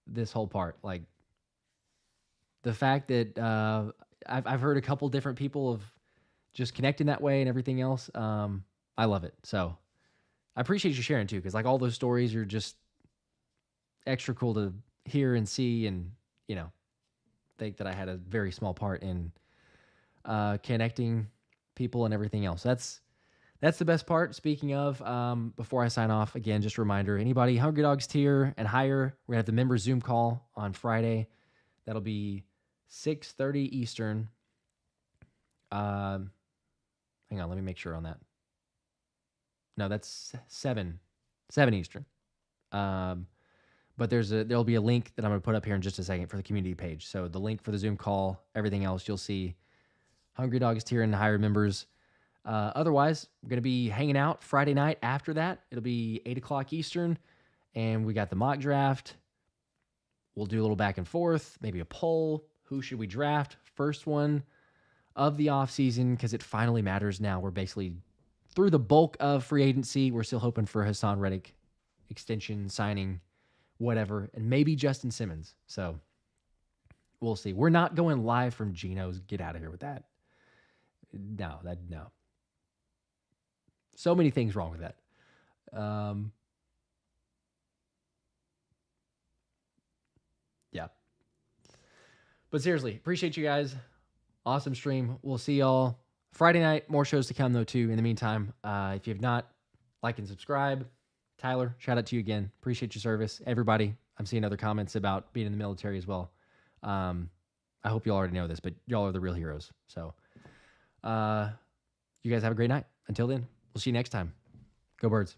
this whole part. Like, the fact that I've heard a couple different people of just connecting that way and everything else. I love it. So I appreciate you sharing too, because like all those stories are just extra cool to hear and see, and think that I had a very small part in connecting people and everything else. That's the best part. Speaking of, before I sign off, again, just a reminder, anybody Hungry Dogs tier and higher, we're going to have the member Zoom call on Friday. That'll be 6:30 Eastern. Hang on, let me make sure on that. No, that's 7 Eastern. But there'll be a link that I'm going to put up here in just a second for the community page. So the link for the Zoom call, everything else, you'll see Hungry Dogs tier and higher members. Otherwise, we're going to be hanging out Friday night after that. It'll be 8 o'clock Eastern, and we got the mock draft. We'll do a little back and forth, maybe a poll. Who should we draft? First one of the offseason, because it finally matters now. We're basically through the bulk of free agency. We're still hoping for Haason Reddick extension, signing, whatever, and maybe Justin Simmons. So we'll see. We're not going live from Geno's. Get out of here with that. No. So many things wrong with that. Yeah. But seriously, appreciate you guys. Awesome stream. We'll see y'all Friday night. More shows to come, though, too. In the meantime, if you have not, like and subscribe. Tyler, shout out to you again. Appreciate your service. Everybody, I'm seeing other comments about being in the military as well. I hope you all already know this, but y'all are the real heroes. So you guys have a great night. Until then, we'll see you next time. Go Birds.